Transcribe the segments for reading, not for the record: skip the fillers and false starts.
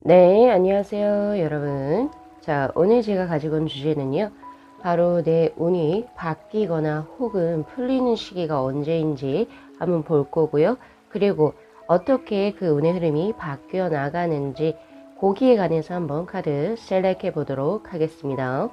네, 안녕하세요, 여러분. 자, 오늘 제가 가지고 온 주제는요, 바로 내 운이 바뀌거나 혹은 풀리는 시기가 언제인지 한번 볼 거고요. 그리고 어떻게 그 운의 흐름이 바뀌어 나가는지 거기에 관해서 한번 카드 셀렉해 보도록 하겠습니다.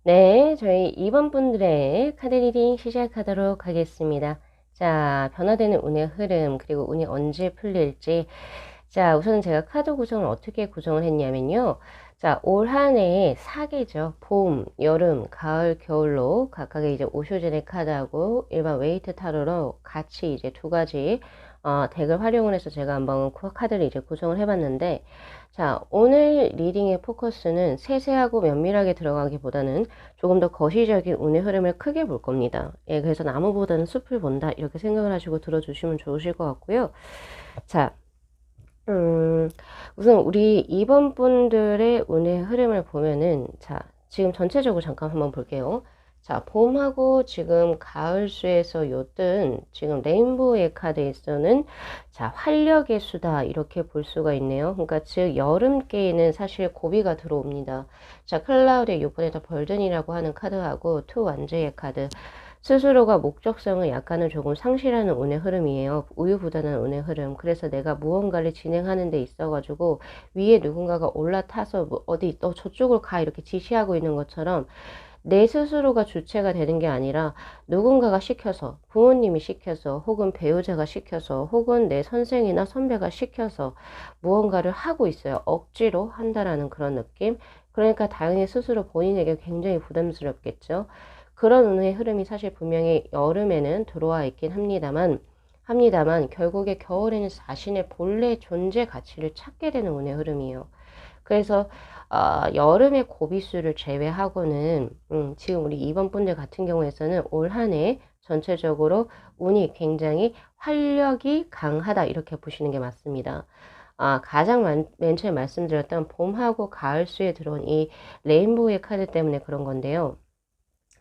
네, 저희 2번 분들의 카드 리딩 시작하도록 하겠습니다. 자, 변화되는 운의 흐름, 그리고 운이 언제 풀릴지. 자, 우선 제가 카드 구성을 어떻게 구성을 했냐면요. 자, 올 한 해의 4계죠. 봄, 여름, 가을, 겨울로 각각의 이제 오쇼젠의 카드하고 일반 웨이트 타로로 같이 이제 두 가지 덱을 활용을 해서 제가 한번 카드를 이제 구성을 해봤는데, 자, 오늘 리딩의 포커스는 세세하고 면밀하게 들어가기보다는 조금 더 거시적인 운의 흐름을 크게 볼 겁니다. 예, 그래서 나무보다는 숲을 본다 이렇게 생각을 하시고 들어주시면 좋으실 것 같고요. 자, 우선 우리 2번 분들의 운의 흐름을 보면은, 자, 지금 전체적으로 잠깐 한번 볼게요. 자, 봄하고 지금 가을수에서 요뜬 지금 레인보우의 카드에서는 자, 활력의 수다 이렇게 볼 수가 있네요. 그러니까 즉 여름께에는 사실 고비가 들어옵니다. 자, 클라우드의 요번에 더 벌든이라고 하는 카드하고 투 완제의 카드, 스스로가 목적성을 약간은 조금 상실하는 운의 흐름이에요. 우유부단한 운의 흐름. 그래서 내가 무언가를 진행하는 데 있어가지고 위에 누군가가 올라타서 뭐 어디 너 저쪽으로 가 이렇게 지시하고 있는 것처럼 내 스스로가 주체가 되는 게 아니라 누군가가 시켜서, 부모님이 시켜서, 혹은 배우자가 시켜서, 혹은 내 선생이나 선배가 시켜서 무언가를 하고 있어요. 억지로 한다라는 그런 느낌. 그러니까 당연히 스스로 본인에게 굉장히 부담스럽겠죠. 그런 운의 흐름이 사실 분명히 여름에는 들어와 있긴 합니다만 결국에 겨울에는 자신의 본래 존재 가치를 찾게 되는 운의 흐름이에요. 그래서 여름의 고비수를 제외하고는 지금 우리 2번 분들 같은 경우에서는 올 한 해 전체적으로 운이 굉장히 활력이 강하다 이렇게 보시는 게 맞습니다. 가장 맨 처음에 말씀드렸던 봄하고 가을수에 들어온 이 레인보우의 카드 때문에 그런 건데요.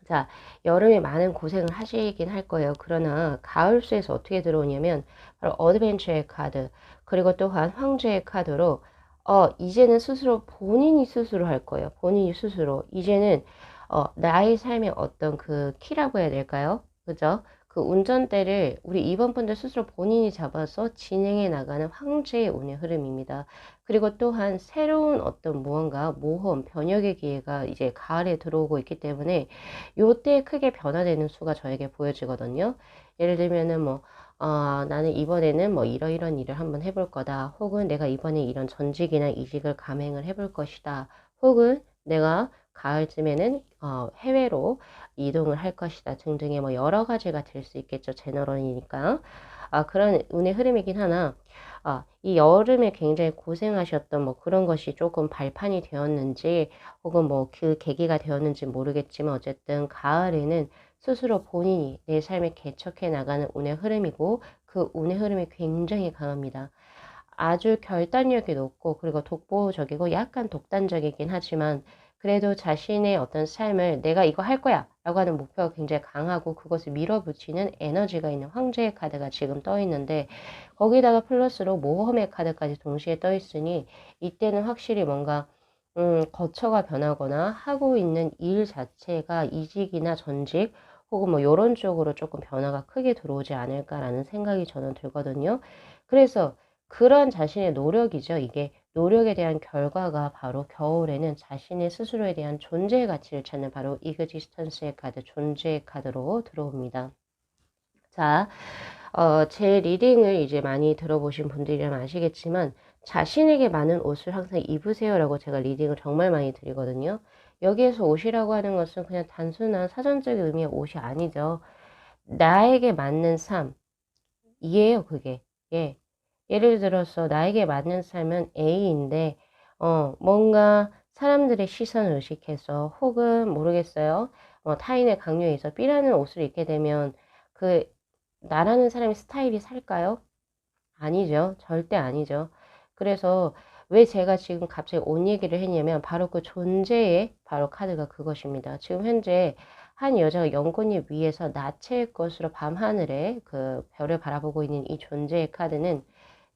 자, 여름에 많은 고생을 하시긴 할 거예요. 그러나 가을수에서 어떻게 들어오냐면 바로 어드벤처의 카드, 그리고 또한 황제의 카드로 이제는 스스로 본인이 스스로 할 거예요. 본인이 스스로. 이제는 나의 삶의 어떤 그 키라고 해야 될까요? 그죠? 그 운전대를 우리 2번 분들 스스로 본인이 잡아서 진행해 나가는 황제의 운의 흐름입니다. 그리고 또한 새로운 어떤 무언가 모험, 변혁의 기회가 이제 가을에 들어오고 있기 때문에 요때 크게 변화되는 수가 저에게 보여지거든요. 예를 들면은 뭐 나는 이번에는 뭐 이러이런 일을 한번 해볼 거다. 혹은 내가 이번에 이런 전직이나 이직을 감행을 해볼 것이다. 혹은 내가 가을쯤에는 해외로 이동을 할 것이다 등등의 뭐 여러 가지가 될 수 있겠죠. 제너럴이니까. 그런 운의 흐름이긴 하나, 이 여름에 굉장히 고생하셨던 뭐 그런 것이 조금 발판이 되었는지, 혹은 뭐 그 계기가 되었는지 모르겠지만, 어쨌든 가을에는 스스로 본인이 내 삶에 개척해 나가는 운의 흐름이고, 그 운의 흐름이 굉장히 강합니다. 아주 결단력이 높고, 그리고 독보적이고 약간 독단적이긴 하지만, 그래도 자신의 어떤 삶을 내가 이거 할 거야 라고 하는 목표가 굉장히 강하고, 그것을 밀어붙이는 에너지가 있는 황제의 카드가 지금 떠 있는데, 거기다가 플러스로 모험의 카드까지 동시에 떠 있으니, 이때는 확실히 뭔가 거처가 변하거나 하고 있는 일 자체가 이직이나 전직 혹은 뭐 이런 쪽으로 조금 변화가 크게 들어오지 않을까라는 생각이 저는 들거든요. 그래서 그런 자신의 노력이죠. 이게 노력에 대한 결과가 바로 겨울에는 자신의 스스로에 대한 존재의 가치를 찾는 바로 이그지스턴스의 카드, 존재의 카드로 들어옵니다. 자, 제 리딩을 이제 많이 들어보신 분들이라면 아시겠지만, 자신에게 맞는 옷을 항상 입으세요라고 제가 리딩을 정말 많이 드리거든요. 여기에서 옷이라고 하는 것은 그냥 단순한 사전적인 의미의 옷이 아니죠. 나에게 맞는 삶, 이에요, 그게. 예. 예를 들어서 나에게 맞는 삶은 A인데, 뭔가 사람들의 시선을 의식해서 혹은 모르겠어요. 타인의 강요에 의해서 B라는 옷을 입게 되면 그 나라는 사람의 스타일이 살까요? 아니죠. 절대 아니죠. 그래서 왜 제가 지금 갑자기 옷 얘기를 했냐면 바로 그 존재의 바로 카드가 그것입니다. 지금 현재 한 여자가 연꽃잎 위에서 나체의 것으로 밤하늘에 그 별을 바라보고 있는 이 존재의 카드는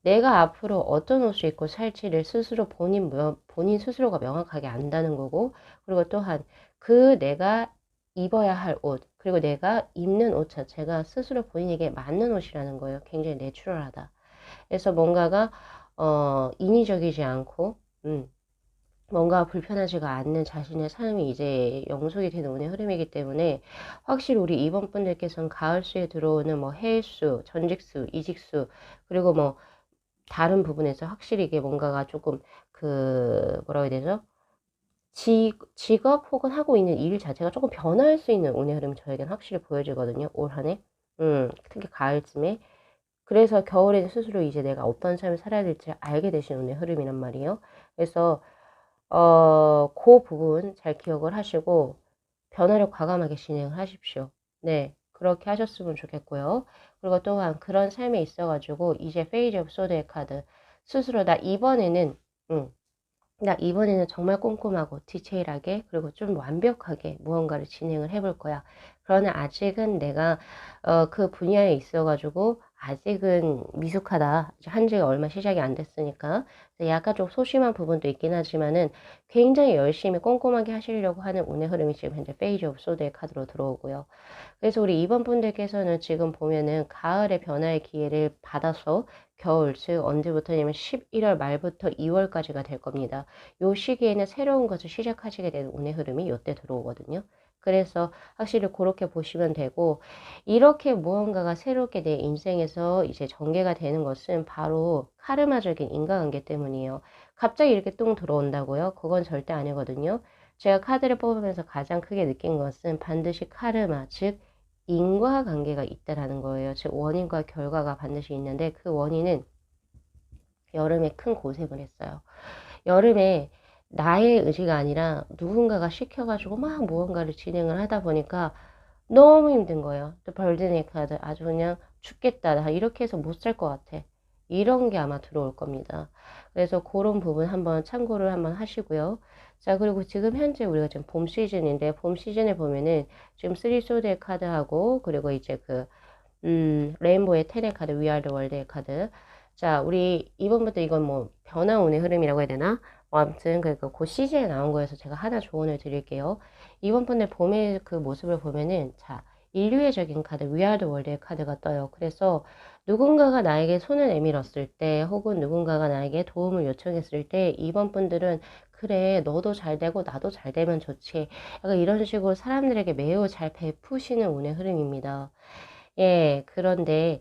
내가 앞으로 어떤 옷을 입고 살지를 스스로 본인 스스로가 명확하게 안다는 거고, 그리고 또한 그 내가 입어야 할 옷, 그리고 내가 입는 옷 자체가 스스로 본인에게 맞는 옷이라는 거예요. 굉장히 내추럴하다. 그래서 뭔가가 인위적이지 않고 뭔가 불편하지가 않는 자신의 삶이 이제 영속이 되는 운의 흐름이기 때문에, 확실히 우리 이번 분들께서는 가을수에 들어오는 뭐 해일수, 전직수, 이직수, 그리고 뭐 다른 부분에서 확실히 이게 뭔가가 조금 그 뭐라고 해야 되죠? 직업 혹은 하고 있는 일 자체가 조금 변화할 수 있는 운의 흐름이 저에겐 확실히 보여지거든요. 올 한해. 특히 가을쯤에. 그래서 겨울에 스스로 이제 내가 어떤 삶을 살아야 될지 알게 되신 운의 흐름이란 말이에요. 그래서 그 부분 잘 기억을 하시고 변화를 과감하게 진행을 하십시오. 네, 그렇게 하셨으면 좋겠고요. 그리고 또한 그런 삶에 있어가지고 이제 페이지 오브 소드의 카드, 스스로 나 이번에는 정말 꼼꼼하고 디테일하게 그리고 좀 완벽하게 무언가를 진행을 해볼 거야. 그러나 아직은 내가 그 분야에 있어가지고 아직은 미숙하다. 한 지가 얼마 시작이 안 됐으니까. 약간 좀 소심한 부분도 있긴 하지만은 굉장히 열심히 꼼꼼하게 하시려고 하는 운의 흐름이 지금 현재 페이지 오브 소드의 카드로 들어오고요. 그래서 우리 2번 분들께서는 지금 보면은 가을의 변화의 기회를 받아서 겨울, 즉 언제부터냐면 11월 말부터 2월까지가 될 겁니다. 요 시기에는 새로운 것을 시작하시게 되는 운의 흐름이 요때 들어오거든요. 그래서 확실히 그렇게 보시면 되고, 이렇게 무언가가 새롭게 내 인생에서 이제 전개가 되는 것은 바로 카르마적인 인과관계 때문이에요. 갑자기 이렇게 똥 들어온다고요? 그건 절대 아니거든요. 제가 카드를 뽑으면서 가장 크게 느낀 것은 반드시 카르마, 즉 인과관계가 있다라는 거예요. 즉 원인과 결과가 반드시 있는데, 그 원인은 여름에 큰 고생을 했어요. 여름에 나의 의지가 아니라 누군가가 시켜가지고 막 무언가를 진행을 하다 보니까 너무 힘든 거예요. 또 벌드네이 카드 아주 그냥 죽겠다. 나 이렇게 해서 못 살 것 같아. 이런 게 아마 들어올 겁니다. 그래서 그런 부분 한번 참고를 한번 하시고요. 자, 그리고 지금 현재 우리가 지금 봄 시즌인데, 봄 시즌에 보면은 지금 쓰리 소드의 카드하고, 그리고 이제 레인보우의 텐의 카드, 위아더 월드의 카드. 자, 우리 이번부터 이건 뭐 변화운의 흐름이라고 해야 되나? 아무튼 그 시즌에 나온 거여서 제가 하나 조언을 드릴게요. 이번 분들 봄의 그 모습을 보면은, 자, 인류애적인 카드, 위아더 월드의 카드가 떠요. 그래서 누군가가 나에게 손을 내밀었을 때, 혹은 누군가가 나에게 도움을 요청했을 때, 이번 분들은 그래, 너도 잘 되고 나도 잘 되면 좋지. 약간 이런 식으로 사람들에게 매우 잘 베푸시는 운의 흐름입니다. 예, 그런데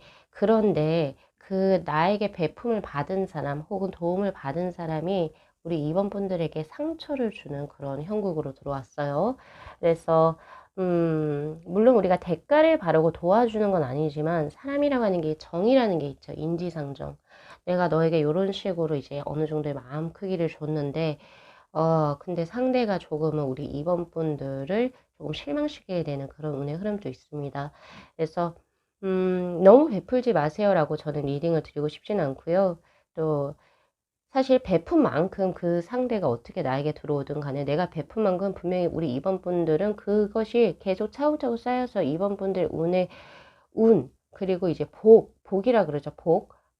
그 나에게 베품을 받은 사람 혹은 도움을 받은 사람이 우리 2번 분들에게 상처를 주는 그런 형국으로 들어왔어요. 그래서 물론 우리가 대가를 바르고 도와주는 건 아니지만 사람이라고 하는 게 정이라는 게 있죠. 인지상정. 내가 너에게 이런 식으로 이제 어느 정도의 마음 크기를 줬는데 근데 상대가 조금은 우리 2번 분들을 조금 실망시키게 되는 그런 운의 흐름도 있습니다. 그래서 너무 베풀지 마세요라고 저는 리딩을 드리고 싶진 않고요. 또 사실 베푼 만큼 그 상대가 어떻게 나에게 들어오든 간에 내가 베푼 만큼 분명히 우리 2번 분들은 그것이 계속 차곡차곡 쌓여서 2번 분들 운의 그리고 이제 복이라 그러죠.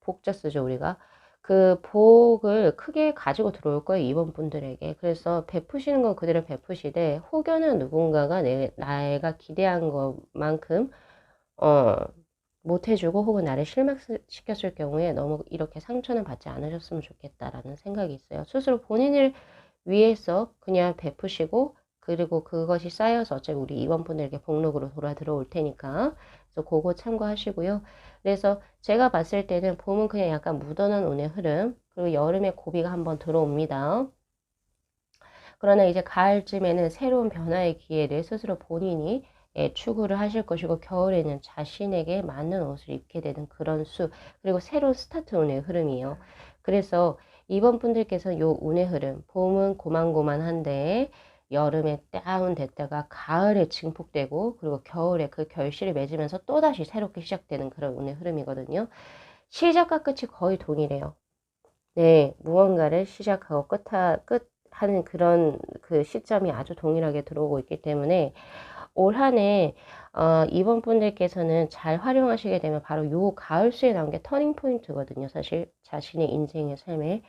복자 쓰죠, 우리가. 그 복을 크게 가지고 들어올 거예요, 2번 분들에게. 그래서 베푸시는 건 그대로 베푸시되, 혹여나 누군가가 내가 기대한 것만큼, 어, 못 해주고 혹은 나를 실망시켰을 경우에 너무 이렇게 상처는 받지 않으셨으면 좋겠다라는 생각이 있어요. 스스로 본인을 위해서 그냥 베푸시고 그리고 그것이 쌓여서 어차피 우리 2번 분들에게 복록으로 돌아 들어올 테니까 그래서 그거 참고하시고요. 그래서 제가 봤을 때는 봄은 그냥 약간 묻어난 운의 흐름 그리고 여름에 고비가 한번 들어옵니다. 그러나 이제 가을쯤에는 새로운 변화의 기회를 스스로 본인이 추구를 하실 것이고 겨울에는 자신에게 맞는 옷을 입게 되는 그런 그리고 새로운 스타트 운의 흐름이에요. 그래서 이번 분들께서 요 운의 흐름 봄은 고만고만한데 여름에 다운됐다가 가을에 증폭되고 그리고 겨울에 그 결실을 맺으면서 또다시 새롭게 시작되는 그런 운의 흐름이거든요. 시작과 끝이 거의 동일해요. 네, 무언가를 시작하고 끝하는 그런 그 시점이 아주 동일하게 들어오고 있기 때문에 올 한해 이번 분들께서는 잘 활용하시게 되면 바로 요 가을수에 나온 게 터닝 포인트거든요. 사실 자신의 인생의 삶에.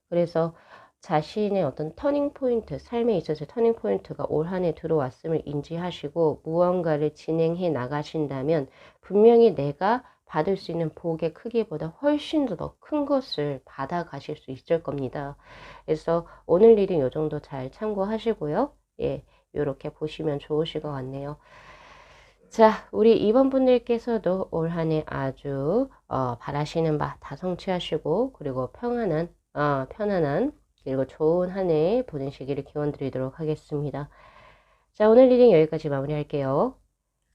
그래서 자신의 어떤 터닝 포인트, 삶에 있어서 터닝 포인트가 올 한해 들어왔음을 인지하시고 무언가를 진행해 나가신다면 분명히 내가 받을 수 있는 복의 크기보다 훨씬 더 큰 것을 받아 가실 수 있을 겁니다. 그래서 오늘 리딩 요 정도 잘 참고하시고요. 예, 요렇게 보시면 좋으실 것 같네요. 자, 우리 2번 분들께서도 올 한해 아주 바라시는 바 다 성취하시고 그리고 편안한 그리고 좋은 한 해 보내시기를 기원 드리도록 하겠습니다. 자, 오늘 리딩 여기까지 마무리할게요.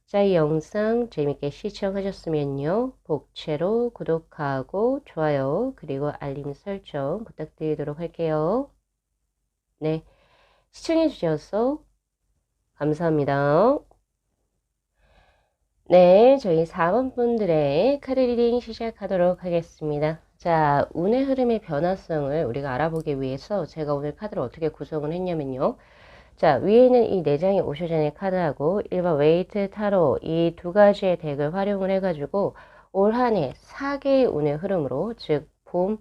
자, 이 영상 재밌게 시청하셨으면요. 복채로 구독하고 좋아요 그리고 알림 설정 부탁드리도록 할게요. 네, 시청해주셔서 감사합니다. 네, 저희 4번 분들의 카드 리딩 시작하도록 하겠습니다. 자, 운의 흐름의 변화성을 우리가 알아보기 위해서 제가 오늘 카드를 어떻게 구성을 했냐면요. 자, 위에 있는 이 4장의 오쇼젠의 카드하고 일반 웨이트 타로 이 두 가지의 덱을 활용을 해가지고 올 한해 4개의 운의 흐름으로 즉 봄,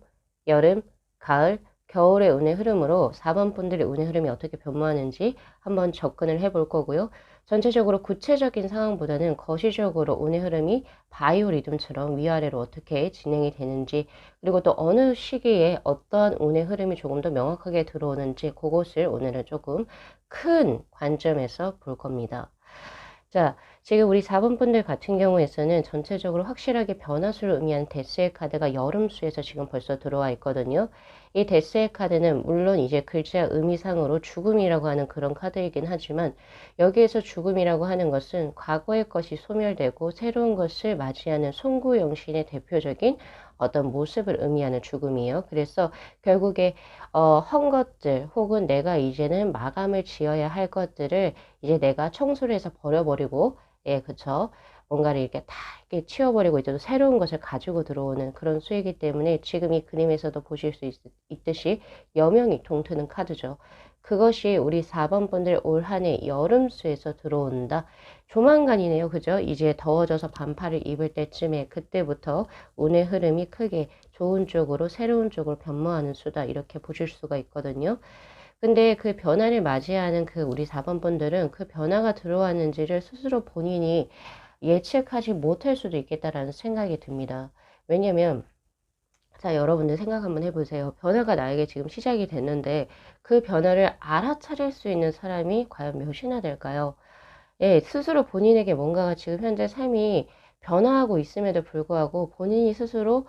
여름, 가을, 겨울의 운의 흐름으로 4번 분들의 운의 흐름이 어떻게 변모하는지 한번 접근을 해볼 거고요. 전체적으로 구체적인 상황보다는 거시적으로 운의 흐름이 바이오 리듬처럼 위아래로 어떻게 진행이 되는지 그리고 또 어느 시기에 어떠한 운의 흐름이 조금 더 명확하게 들어오는지 그것을 오늘은 조금 큰 관점에서 볼 겁니다. 자, 지금 우리 4번 분들 같은 경우에서는 전체적으로 확실하게 변화수를 의미하는 데스의 카드가 여름수에서 지금 벌써 들어와 있거든요. 이 데스의 카드는 물론 이제 글자 의미상으로 죽음이라고 하는 그런 카드이긴 하지만 여기에서 죽음이라고 하는 것은 과거의 것이 소멸되고 새로운 것을 맞이하는 송구영신의 대표적인 어떤 모습을 의미하는 죽음이에요. 그래서 결국에 헌 것들 혹은 내가 이제는 마감을 지어야 할 것들을 이제 내가 청소를 해서 버려버리고 예, 그쵸. 뭔가를 이렇게 다 이렇게 치워버리고 이제 또 새로운 것을 가지고 들어오는 그런 수이기 때문에 지금 이 그림에서도 보실 수 있듯이 여명이 동트는 카드죠. 그것이 우리 4번 분들 올 한해 여름수에서 들어온다. 조만간이네요. 그죠? 이제 더워져서 반팔을 입을 때쯤에 그때부터 운의 흐름이 크게 좋은 쪽으로 새로운 쪽으로 변모하는 수다. 이렇게 보실 수가 있거든요. 근데 그 변화를 맞이하는 그 우리 4번 분들은 그 변화가 들어왔는지를 스스로 본인이 예측하지 못할 수도 있겠다라는 생각이 듭니다. 왜냐면 자, 여러분들 생각 한번 해보세요. 변화가 나에게 지금 시작이 됐는데 그 변화를 알아차릴 수 있는 사람이 과연 몇이나 될까요? 예, 스스로 본인에게 뭔가가 지금 현재 삶이 변화하고 있음에도 불구하고 본인이 스스로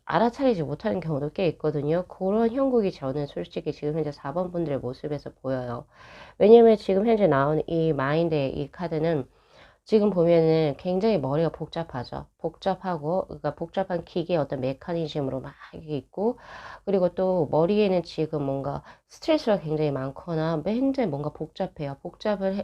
알아차리지 못하는 경우도 꽤 있거든요. 그런 형국이 저는 솔직히 지금 현재 4번 분들의 모습에서 보여요. 왜냐면 지금 현재 나온 이 마인드의 이 카드는 지금 보면은 굉장히 머리가 복잡하죠. 복잡하고, 그러니까 복잡한 기계의 어떤 메커니즘으로 막 이게 있고, 그리고 또 머리에는 지금 뭔가 스트레스가 굉장히 많거나 굉장히 뭔가 복잡해요.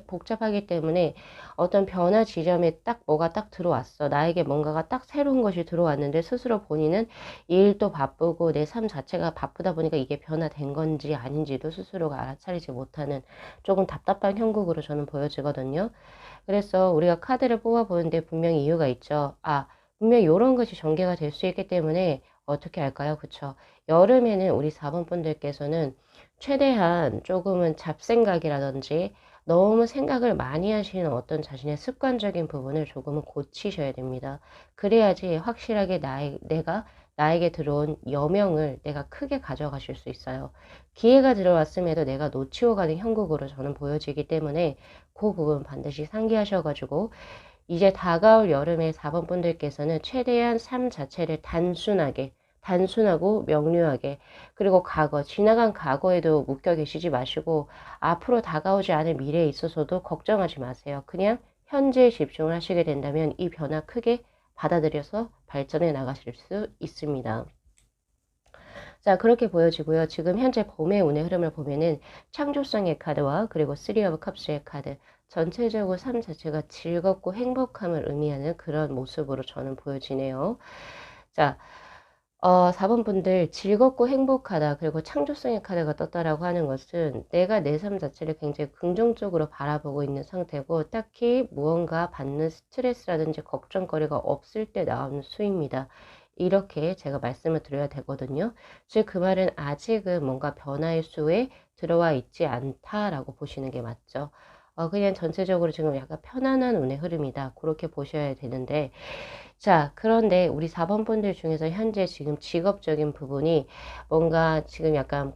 복잡하기 때문에 어떤 변화 지점에 딱 뭐가 딱 들어왔어. 나에게 뭔가가 딱 새로운 것이 들어왔는데 스스로 본인은 일도 바쁘고 내 삶 자체가 바쁘다 보니까 이게 변화된 건지 아닌지도 스스로가 알아차리지 못하는 조금 답답한 형국으로 저는 보여지거든요. 그래서 우리가 카드를 뽑아보는데 분명히 이유가 있죠. 분명히 이런 것이 전개가 될 수 있기 때문에 어떻게 할까요? 그쵸? 여름에는 우리 4번 분들께서는 최대한 조금은 잡생각이라든지 너무 생각을 많이 하시는 어떤 자신의 습관적인 부분을 조금은 고치셔야 됩니다. 그래야지 확실하게 내가 나에게 들어온 여명을 내가 크게 가져가실 수 있어요. 기회가 들어왔음에도 내가 놓치고 가는 형국으로 저는 보여지기 때문에 그 부분 반드시 상기하셔가지고 이제 다가올 여름에 4번 분들께서는 최대한 삶 자체를 단순하고 명료하게, 그리고 지나간 과거에도 묶여 계시지 마시고 앞으로 다가오지 않을 미래에 있어서도 걱정하지 마세요. 그냥 현재에 집중을 하시게 된다면 이 변화 크게 받아들여서 발전해 나가실 수 있습니다. 자, 그렇게 보여지고요. 지금 현재 봄의 운의 흐름을 보면은 창조성의 카드와 그리고 3 오브 컵스의 카드, 전체적으로 삶 자체가 즐겁고 행복함을 의미하는 그런 모습으로 저는 보여지네요. 자, 4번 분들 즐겁고 행복하다 그리고 창조성의 카드가 떴다라고 하는 것은 내가 내 삶 자체를 굉장히 긍정적으로 바라보고 있는 상태고 딱히 무언가 받는 스트레스라든지 걱정거리가 없을 때 나오는 수입니다. 이렇게 제가 말씀을 드려야 되거든요. 즉 그 말은 아직은 뭔가 변화의 수에 들어와 있지 않다라고 보시는 게 맞죠. 그냥 전체적으로 지금 약간 편안한 운의 흐름이다. 그렇게 보셔야 되는데 자, 그런데 우리 4번 분들 중에서 현재 지금 직업적인 부분이 뭔가 지금 약간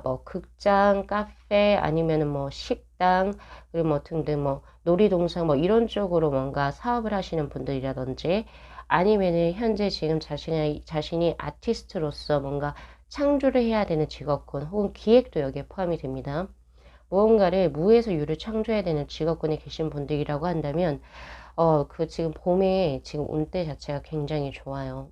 뭐 극장, 카페 아니면은 뭐 식당 그리고 뭐 등등 뭐 놀이동산 뭐 이런 쪽으로 뭔가 사업을 하시는 분들이라든지 아니면은 현재 지금 자신이 아티스트로서 뭔가 창조를 해야 되는 직업군 혹은 기획도 여기에 포함이 됩니다. 무언가를 무에서 유를 창조해야 되는 직업군에 계신 분들이라고 한다면 지금 봄에 지금 운대 자체가 굉장히 좋아요.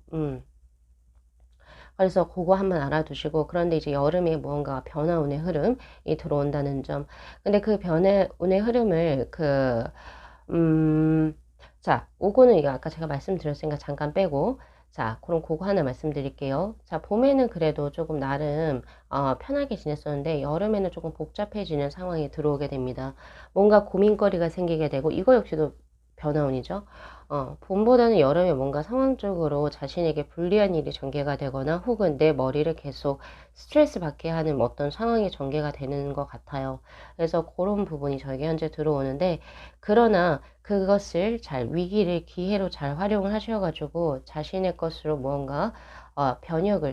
그래서 그거 한번 알아두시고, 그런데 이제 여름에 무언가 변화운의 흐름이 들어온다는 점. 근데 그 변화운의 흐름을 자, 요거는 이거 아까 제가 말씀드렸으니까 잠깐 빼고, 자, 그럼 그거 하나 말씀드릴게요. 자, 봄에는 그래도 조금 나름, 편하게 지냈었는데, 여름에는 조금 복잡해지는 상황이 들어오게 됩니다. 뭔가 고민거리가 생기게 되고, 이거 역시도 변화운이죠. 봄보다는 여름에 뭔가 상황적으로 자신에게 불리한 일이 전개가 되거나 혹은 내 머리를 계속 스트레스 받게 하는 어떤 상황이 전개가 되는 것 같아요. 그래서 그런 부분이 저에게 현재 들어오는데 그러나 그것을 위기를 기회로 잘 활용을 하셔가지고 자신의 것으로 무언가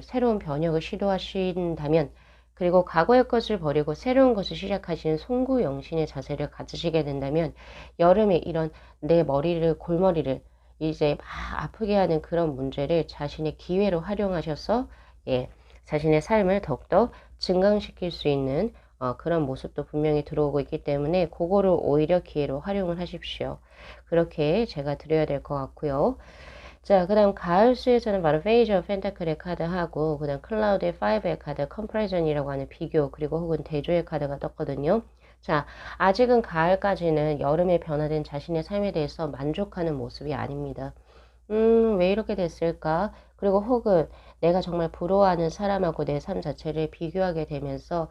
새로운 변혁을 시도하신다면 그리고 과거의 것을 버리고 새로운 것을 시작하시는 송구영신의 자세를 가지시게 된다면 여름에 이런 내 골머리를 이제 막 아프게 하는 그런 문제를 자신의 기회로 활용하셔서 예, 자신의 삶을 더욱더 증강시킬 수 있는 그런 모습도 분명히 들어오고 있기 때문에 그거를 오히려 기회로 활용을 하십시오. 그렇게 제가 드려야 될 것 같고요. 자, 그 다음 가을 수에서는 바로 페이지 오브 펜타클의 카드하고 그 다음 클라우드의 5의 카드 컴프레전이라고 하는 비교 그리고 혹은 대조의 카드가 떴거든요. 자, 아직은 가을까지는 여름에 변화된 자신의 삶에 대해서 만족하는 모습이 아닙니다. 왜 이렇게 됐을까? 그리고 혹은 내가 정말 부러워하는 사람하고 내 삶 자체를 비교하게 되면서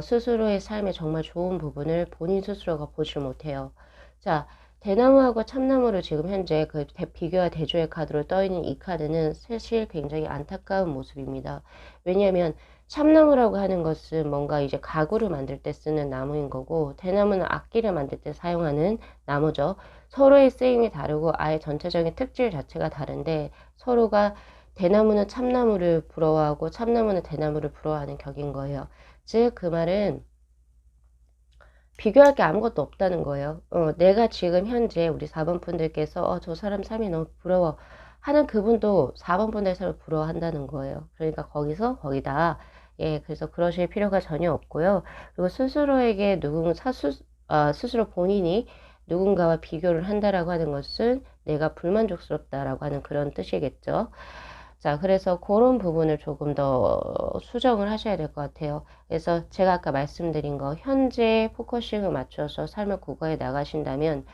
스스로의 삶에 정말 좋은 부분을 본인 스스로가 보지 못해요. 자, 대나무하고 참나무를 지금 현재 비교와 대조의 카드로 떠있는 이 카드는 사실 굉장히 안타까운 모습입니다. 왜냐하면 참나무라고 하는 것은 뭔가 이제 가구를 만들 때 쓰는 나무인 거고 대나무는 악기를 만들 때 사용하는 나무죠. 서로의 쓰임이 다르고 아예 전체적인 특질 자체가 다른데 서로가 대나무는 참나무를 부러워하고 참나무는 대나무를 부러워하는 격인 거예요. 즉 그 말은 비교할 게 아무것도 없다는 거예요. 내가 지금 현재 우리 4번 분들께서 저 사람 삶이 너무 부러워. 하는 그분도 4번 분의 삶을 부러워한다는 거예요. 그러니까 거기다. 예, 그래서 그러실 필요가 전혀 없고요. 그리고 스스로에게 스스로 본인이 누군가와 비교를 한다라고 하는 것은 내가 불만족스럽다라고 하는 그런 뜻이겠죠. 자, 그래서 그런 부분을 조금 더 수정을 하셔야 될 것 같아요. 그래서 제가 아까 말씀드린 거, 현재 포커싱을 맞춰서 삶을 구가해 나가신다면,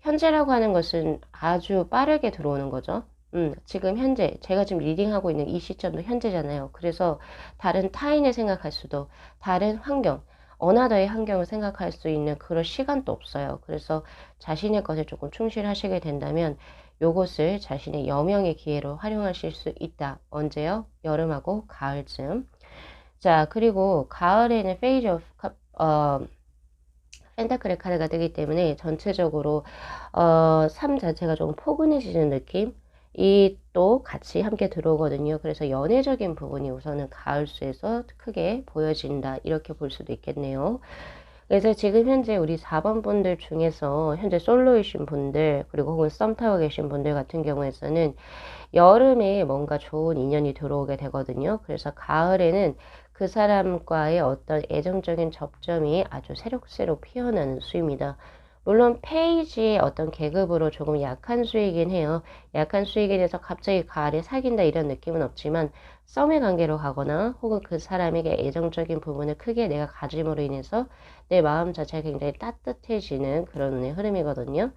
현재라고 하는 것은 아주 빠르게 들어오는 거죠. 지금 현재, 제가 지금 리딩하고 있는 이 시점도 현재잖아요. 그래서 다른 타인을 생각할 수도, 다른 환경, 어나더의 환경을 생각할 수 있는 그런 시간도 없어요. 그래서 자신의 것에 조금 충실하시게 된다면, 요것을 자신의 여명의 기회로 활용하실 수 있다. 언제요? 여름하고 가을쯤. 자, 그리고 가을에는 페이지 오브 펜타클의 카드가 뜨기 때문에 전체적으로 삶 자체가 조금 포근해지는 느낌? 이 또 같이 함께 들어오거든요. 그래서 연애적인 부분이 우선은 가을수에서 크게 보여진다. 이렇게 볼 수도 있겠네요. 그래서 지금 현재 우리 4번 분들 중에서 현재 솔로이신 분들 그리고 혹은 썸 타고 계신 분들 같은 경우에서는 여름에 뭔가 좋은 인연이 들어오게 되거든요. 그래서 가을에는 그 사람과의 어떤 애정적인 접점이 아주 새록새록 피어나는 수입니다. 물론 페이지의 어떤 계급으로 조금 약한 수이긴 해요. 약한 수이긴 해서 갑자기 가을에 사귄다 이런 느낌은 없지만 썸의 관계로 가거나 혹은 그 사람에게 애정적인 부분을 크게 내가 가짐으로 인해서 내 마음 자체가 굉장히 따뜻해지는 그런 운의 흐름이거든요.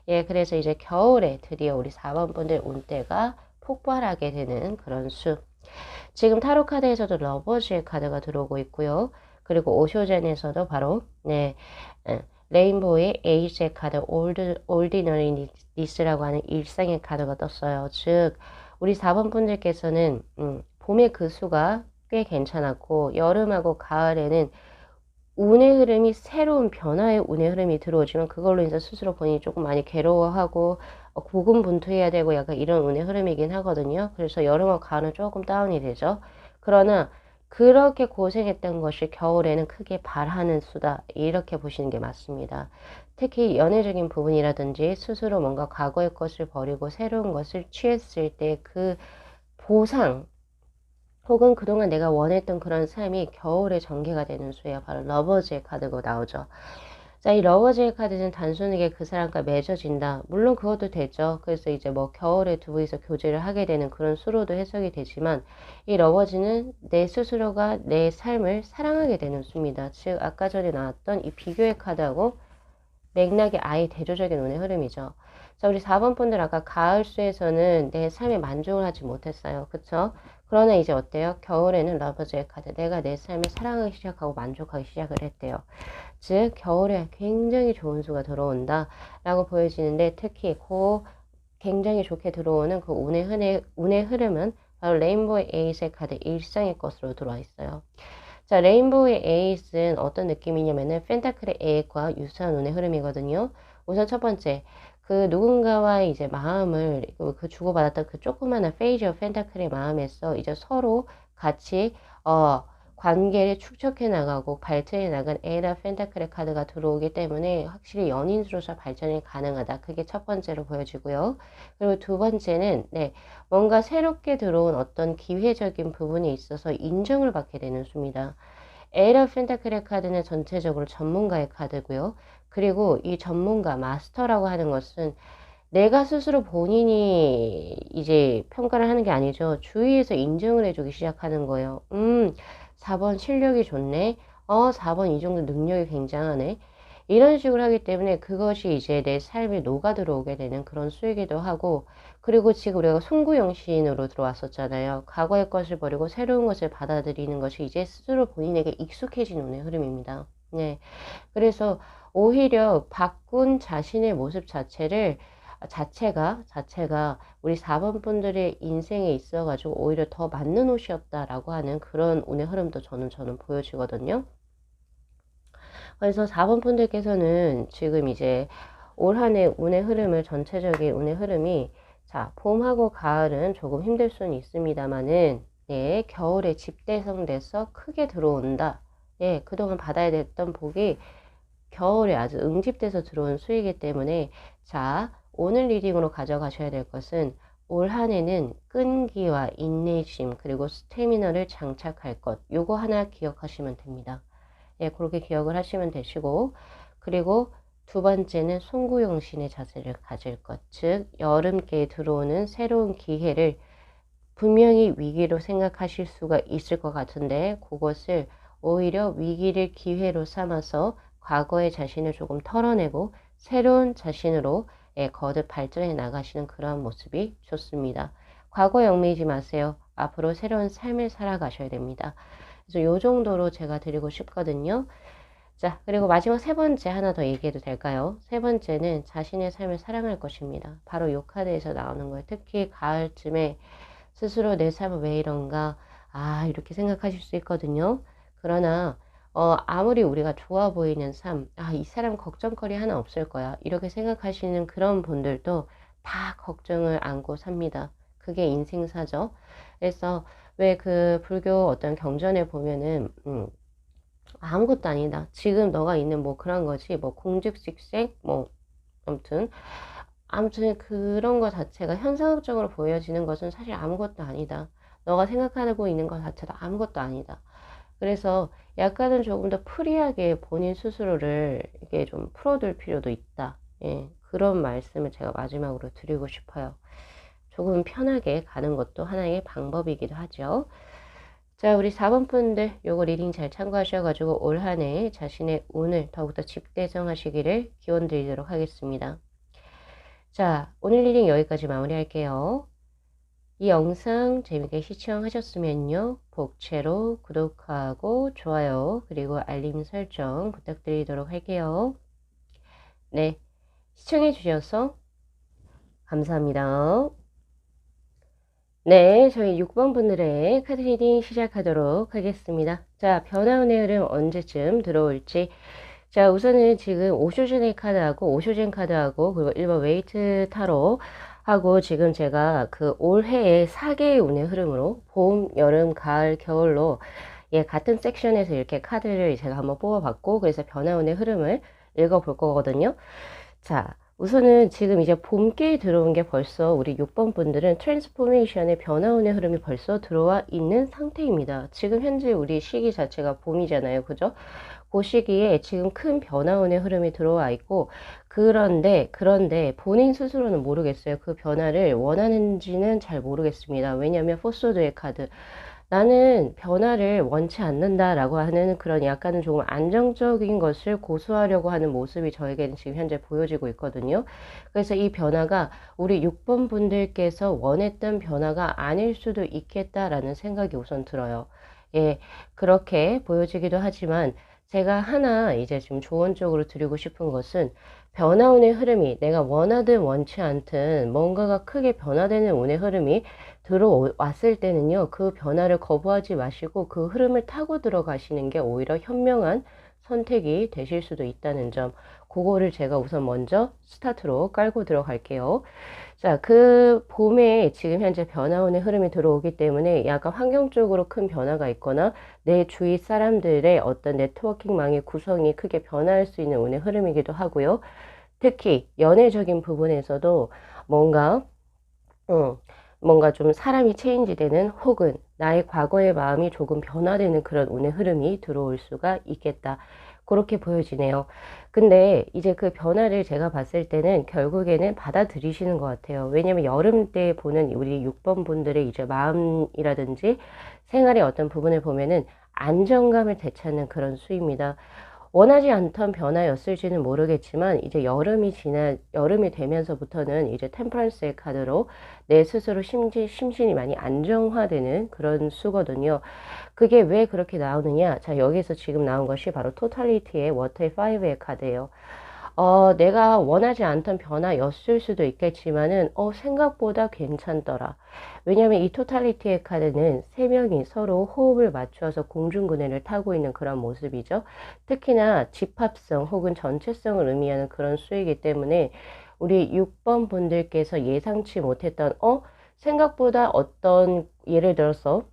예, 그래서 이제 겨울에 드디어 우리 4번 분들 온 때가 폭발하게 되는 그런 수. 지금 타로 카드에서도 러버즈의 카드가 들어오고 있고요. 그리고 오쇼젠에서도 바로 네, 레인보우의 에이스의 카드 올디너리니스라고 하는 일상의 카드가 떴어요. 즉 우리 4번 분들께서는 봄의 그 수가 꽤 괜찮았고 여름하고 가을에는 운의 흐름이 새로운 변화의 운의 흐름이 들어오지만 그걸로 인해서 스스로 본인이 조금 많이 괴로워하고 고군분투해야 되고 약간 이런 운의 흐름이긴 하거든요. 그래서 여름과 가을은 조금 다운이 되죠. 그러나 그렇게 고생했던 것이 겨울에는 크게 발하는 수다. 이렇게 보시는 게 맞습니다. 특히 연애적인 부분이라든지 스스로 뭔가 과거의 것을 버리고 새로운 것을 취했을 때 그 보상, 혹은 그동안 내가 원했던 그런 삶이 겨울에 전개가 되는 수예요. 바로 러버즈의 카드가 나오죠. 자, 이 러버즈의 카드는 단순하게 그 사람과 맺어진다. 물론 그것도 되죠. 그래서 이제 뭐 겨울에 두 분이서 교제를 하게 되는 그런 수로도 해석이 되지만 이 러버즈는 내 스스로가 내 삶을 사랑하게 되는 수입니다. 즉 아까 전에 나왔던 이 비교의 카드하고 맥락이 아예 대조적인 운의 흐름이죠. 자, 우리 4번 분들 아까 가을수에서는 내 삶에 만족을 하지 못했어요. 그쵸? 그러나 이제 어때요? 겨울에는 러버즈의 카드. 내가 내 삶을 사랑하기 시작하고 만족하기 시작을 했대요. 즉, 겨울에 굉장히 좋은 수가 들어온다. 라고 보여지는데, 특히 그 굉장히 좋게 들어오는 그 운의 흐름은 바로 레인보우 에이스의 카드 일상의 것으로 들어와 있어요. 자, 레인보우의 에이스는 어떤 느낌이냐면은 펜타클의 에이스과 유사한 운의 흐름이거든요. 우선 첫 번째, 그 누군가와의 이제 마음을 그 주고받았던 그 조그마한 페이지 오브 펜타클의 마음에서 이제 서로 같이 관계를 축적해 나가고 발전해 나간 에이라 펜타클의 카드가 들어오기 때문에 확실히 연인으로서 발전이 가능하다. 그게 첫 번째로 보여지고요. 그리고 두 번째는 뭔가 새롭게 들어온 어떤 기회적인 부분에 있어서 인정을 받게 되는 수입니다. 에이라 펜타클의 카드는 전체적으로 전문가의 카드고요. 그리고 이 전문가, 마스터라고 하는 것은 내가 스스로 본인이 이제 평가를 하는 게 아니죠. 주위에서 인정을 해주기 시작하는 거예요. 4번 실력이 좋네. 4번 이 정도 능력이 굉장하네. 이런 식으로 하기 때문에 그것이 이제 내 삶에 녹아 들어오게 되는 그런 수이기도 하고, 그리고 지금 우리가 송구영신으로 들어왔었잖아요. 과거의 것을 버리고 새로운 것을 받아들이는 것이 이제 스스로 본인에게 익숙해진 운의 흐름입니다. 네. 그래서 오히려 바꾼 자신의 모습 자체가 우리 4번 분들의 인생에 있어가지고 오히려 더 맞는 옷이었다라고 하는 그런 운의 흐름도 저는 보여지거든요. 그래서 4번 분들께서는 지금 이제 올 한 해 운의 흐름을 전체적인 운의 흐름이 자, 봄하고 가을은 조금 힘들 수는 있습니다만은 네, 겨울에 집대성돼서 크게 들어온다. 예, 그동안 받아야 됐던 복이 겨울에 아주 응집돼서 들어온 수이기 때문에 자, 오늘 리딩으로 가져가셔야 될 것은 올 한 해는 끈기와 인내심 그리고 스태미너를 장착할 것, 요거 하나 기억하시면 됩니다. 예, 그렇게 기억을 하시면 되시고, 그리고 두 번째는 송구용신의 자세를 가질 것, 즉 여름께 들어오는 새로운 기회를 분명히 위기로 생각하실 수가 있을 것 같은데, 그것을 오히려 위기를 기회로 삼아서 과거의 자신을 조금 털어내고 새로운 자신으로 거듭 발전해 나가시는 그런 모습이 좋습니다. 과거 얽매이지 마세요. 앞으로 새로운 삶을 살아가셔야 됩니다. 그래서 요 정도로 제가 드리고 싶거든요. 자, 그리고 마지막 세 번째 하나 더 얘기해도 될까요? 세 번째는 자신의 삶을 사랑할 것입니다. 바로 요 카드에서 나오는 거예요. 특히 가을쯤에 스스로 내 삶은 왜 이런가? 아, 이렇게 생각하실 수 있거든요. 그러나 아무리 우리가 좋아 보이는 삶, 아, 이 사람 걱정거리 하나 없을 거야. 이렇게 생각하시는 그런 분들도 다 걱정을 안고 삽니다. 그게 인생사죠. 그래서 왜 그 불교 어떤 경전에 보면은, 아무것도 아니다. 지금 너가 있는 뭐 그런 거지. 뭐 공직식생, 뭐, 아무튼 그런 거 자체가 현상적으로 보여지는 것은 사실 아무것도 아니다. 너가 생각하고 있는 것 자체도 아무것도 아니다. 그래서 약간은 조금 더 프리하게 본인 스스로를 이게 좀 풀어둘 필요도 있다. 예, 그런 말씀을 제가 마지막으로 드리고 싶어요. 조금 편하게 가는 것도 하나의 방법이기도 하죠. 자, 우리 4번 분들 요거 리딩 잘 참고하셔가지고 올 한 해 자신의 운을 더욱더 집대성하시기를 기원 드리도록 하겠습니다. 자, 오늘 리딩 여기까지 마무리할게요. 이 영상 재밌게 시청하셨으면요. 복채로 구독하고 좋아요 그리고 알림 설정 부탁드리도록 할게요. 네, 시청해 주셔서 감사합니다. 네, 저희 6번 분들의 카드 리딩 시작하도록 하겠습니다. 자, 변화운의 흐름 언제쯤 들어올지. 자, 우선은 지금 오쇼젠의 카드하고 오쇼젠 카드하고 그리고 1번 웨이트 타로 하고 지금 제가 그 올해의 4개의 운의 흐름으로 봄, 여름, 가을, 겨울로 예, 같은 섹션에서 이렇게 카드를 제가 한번 뽑아봤고 그래서 변화운의 흐름을 읽어볼 거거든요. 자, 우선은 지금 이제 봄기에 들어온 게 벌써 우리 6번 분들은 트랜스포메이션의 변화운의 흐름이 벌써 들어와 있는 상태입니다. 지금 현재 우리 시기 자체가 봄이잖아요. 그죠? 그 시기에 지금 큰 변화운의 흐름이 들어와 있고 그런데 본인 스스로는 모르겠어요. 그 변화를 원하는지는 잘 모르겠습니다. 왜냐하면 포소드의 카드 나는 변화를 원치 않는다라고 하는 그런 약간은 조금 안정적인 것을 고수하려고 하는 모습이 저에게는 지금 현재 보여지고 있거든요. 그래서 이 변화가 우리 6번 분들께서 원했던 변화가 아닐 수도 있겠다라는 생각이 우선 들어요. 예, 그렇게 보여지기도 하지만 제가 하나 이제 지금 조언적으로 드리고 싶은 것은 변화운의 흐름이 내가 원하든 원치 않든 뭔가가 크게 변화되는 운의 흐름이 들어왔을 때는요, 그 변화를 거부하지 마시고 그 흐름을 타고 들어가시는 게 오히려 현명한 선택이 되실 수도 있다는 점, 그거를 제가 우선 먼저 스타트로 깔고 들어갈게요. 자, 그 봄에 지금 현재 변화운의 흐름이 들어오기 때문에 약간 환경적으로 큰 변화가 있거나 내 주위 사람들의 어떤 네트워킹망의 구성이 크게 변화할 수 있는 운의 흐름이기도 하고요. 특히 연애적인 부분에서도 뭔가 뭔가 좀 사람이 체인지되는 혹은 나의 과거의 마음이 조금 변화되는 그런 운의 흐름이 들어올 수가 있겠다. 그렇게 보여지네요. 근데 이제 그 변화를 제가 봤을 때는 결국에는 받아들이시는 것 같아요. 왜냐면 여름 때 보는 우리 6번 분들의 이제 마음이라든지 생활의 어떤 부분을 보면은 안정감을 되찾는 그런 수입니다. 원하지 않던 변화였을지는 모르겠지만 이제 여름이 되면서부터는 이제 템퍼런스의 카드로 내 스스로 심신이 많이 안정화되는 그런 수거든요. 그게 왜 그렇게 나오느냐? 자, 여기서 지금 나온 것이 바로 토탈리티의 워터의 5의 카드예요. 내가 원하지 않던 변화였을 수도 있겠지만은, 생각보다 괜찮더라. 왜냐면 이 토탈리티의 카드는 세 명이 서로 호흡을 맞춰서 공중근해를 타고 있는 그런 모습이죠. 특히나 집합성 혹은 전체성을 의미하는 그런 수이기 때문에 우리 6번 분들께서 예상치 못했던, 생각보다 예를 들어서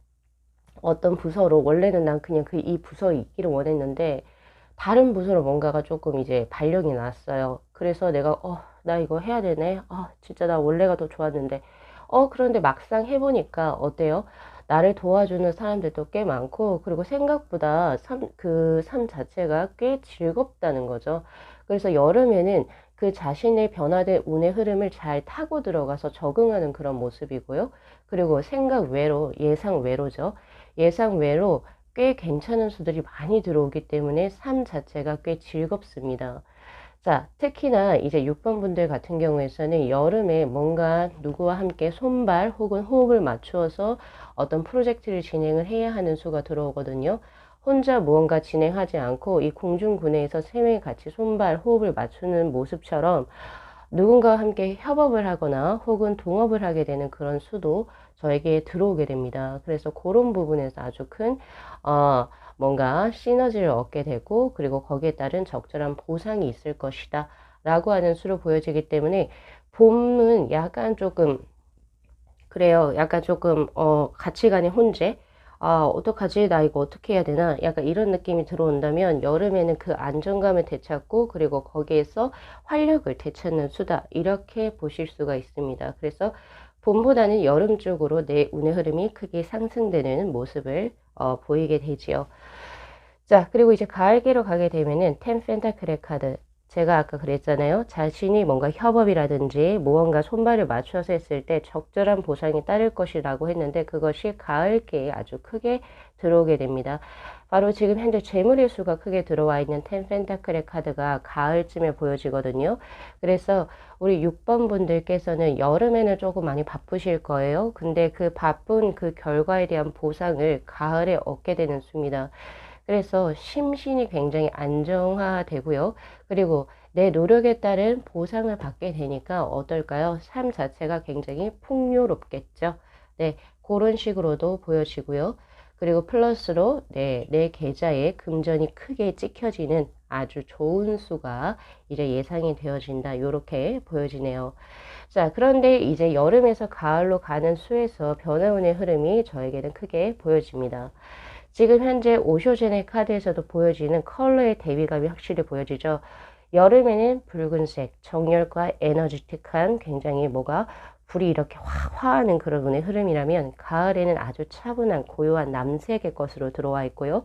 어떤 부서로, 원래는 난 그냥 이 부서에 있기를 원했는데, 다른 부서로 뭔가가 조금 이제 발령이 났어요. 그래서 내가 나 이거 해야 되네. 진짜 나 원래가 더 좋았는데 그런데 막상 해보니까 어때요? 나를 도와주는 사람들도 꽤 많고, 그리고 생각보다 그 삶 자체가 꽤 즐겁다는 거죠. 그래서 여름에는 그 자신의 변화된 운의 흐름을 잘 타고 들어가서 적응하는 그런 모습이고요. 그리고 생각 외로, 예상 외로죠. 예상 외로 꽤 괜찮은 수들이 많이 들어오기 때문에 삶 자체가 꽤 즐겁습니다. 자, 특히나 이제 6번 분들 같은 경우에서는 여름에 뭔가 누구와 함께 손발 혹은 호흡을 맞추어서 어떤 프로젝트를 진행을 해야 하는 수가 들어오거든요. 혼자 무언가 진행하지 않고 이 공중분해에서 세 명이 같이 손발 호흡을 맞추는 모습처럼 누군가와 함께 협업을 하거나 혹은 동업을 하게 되는 그런 수도 저에게 들어오게 됩니다. 그래서 그런 부분에서 아주 큰 뭔가 시너지를 얻게 되고, 그리고 거기에 따른 적절한 보상이 있을 것이다 라고 하는 수로 보여지기 때문에 봄은 약간 조금 그래요. 약간 조금 가치관의 혼재, 어떡하지? 나 이거 어떻게 해야 되나? 약간 이런 느낌이 들어온다면 여름에는 그 안정감을 되찾고, 그리고 거기에서 활력을 되찾는 수다, 이렇게 보실 수가 있습니다. 그래서 봄보다는 여름 쪽으로 내 운의 흐름이 크게 상승되는 모습을 보이게 되지요. 자, 그리고 이제 가을기로 가게 되면은 텐 펜타클의 카드. 제가 아까 그랬잖아요. 자신이 뭔가 협업이라든지 무언가 손발을 맞춰서 했을 때 적절한 보상이 따를 것이라고 했는데, 그것이 가을기에 아주 크게 들어오게 됩니다. 바로 지금 현재 재물의 수가 크게 들어와 있는 텐 펜타클의 카드가 가을쯤에 보여지거든요. 그래서 우리 6번 분들께서는 여름에는 조금 많이 바쁘실 거예요. 근데 그 바쁜 그 결과에 대한 보상을 가을에 얻게 되는 수입니다. 그래서 심신이 굉장히 안정화되고요. 그리고 내 노력에 따른 보상을 받게 되니까 어떨까요? 삶 자체가 굉장히 풍요롭겠죠. 네, 그런 식으로도 보여지고요. 그리고 플러스로 내 계좌에 금전이 크게 찍혀지는 아주 좋은 수가 이제 예상이 되어진다. 이렇게 보여지네요. 자, 그런데 이제 여름에서 가을로 가는 수에서 변화운의 흐름이 저에게는 크게 보여집니다. 지금 현재 오쇼젠의 카드에서도 보여지는 컬러의 대비감이 확실히 보여지죠. 여름에는 붉은색, 정열과 에너지틱한, 굉장히 뭐가 불이 이렇게 화하는 그런 운의 흐름이라면, 가을에는 아주 차분한 고요한 남색의 것으로 들어와 있고요.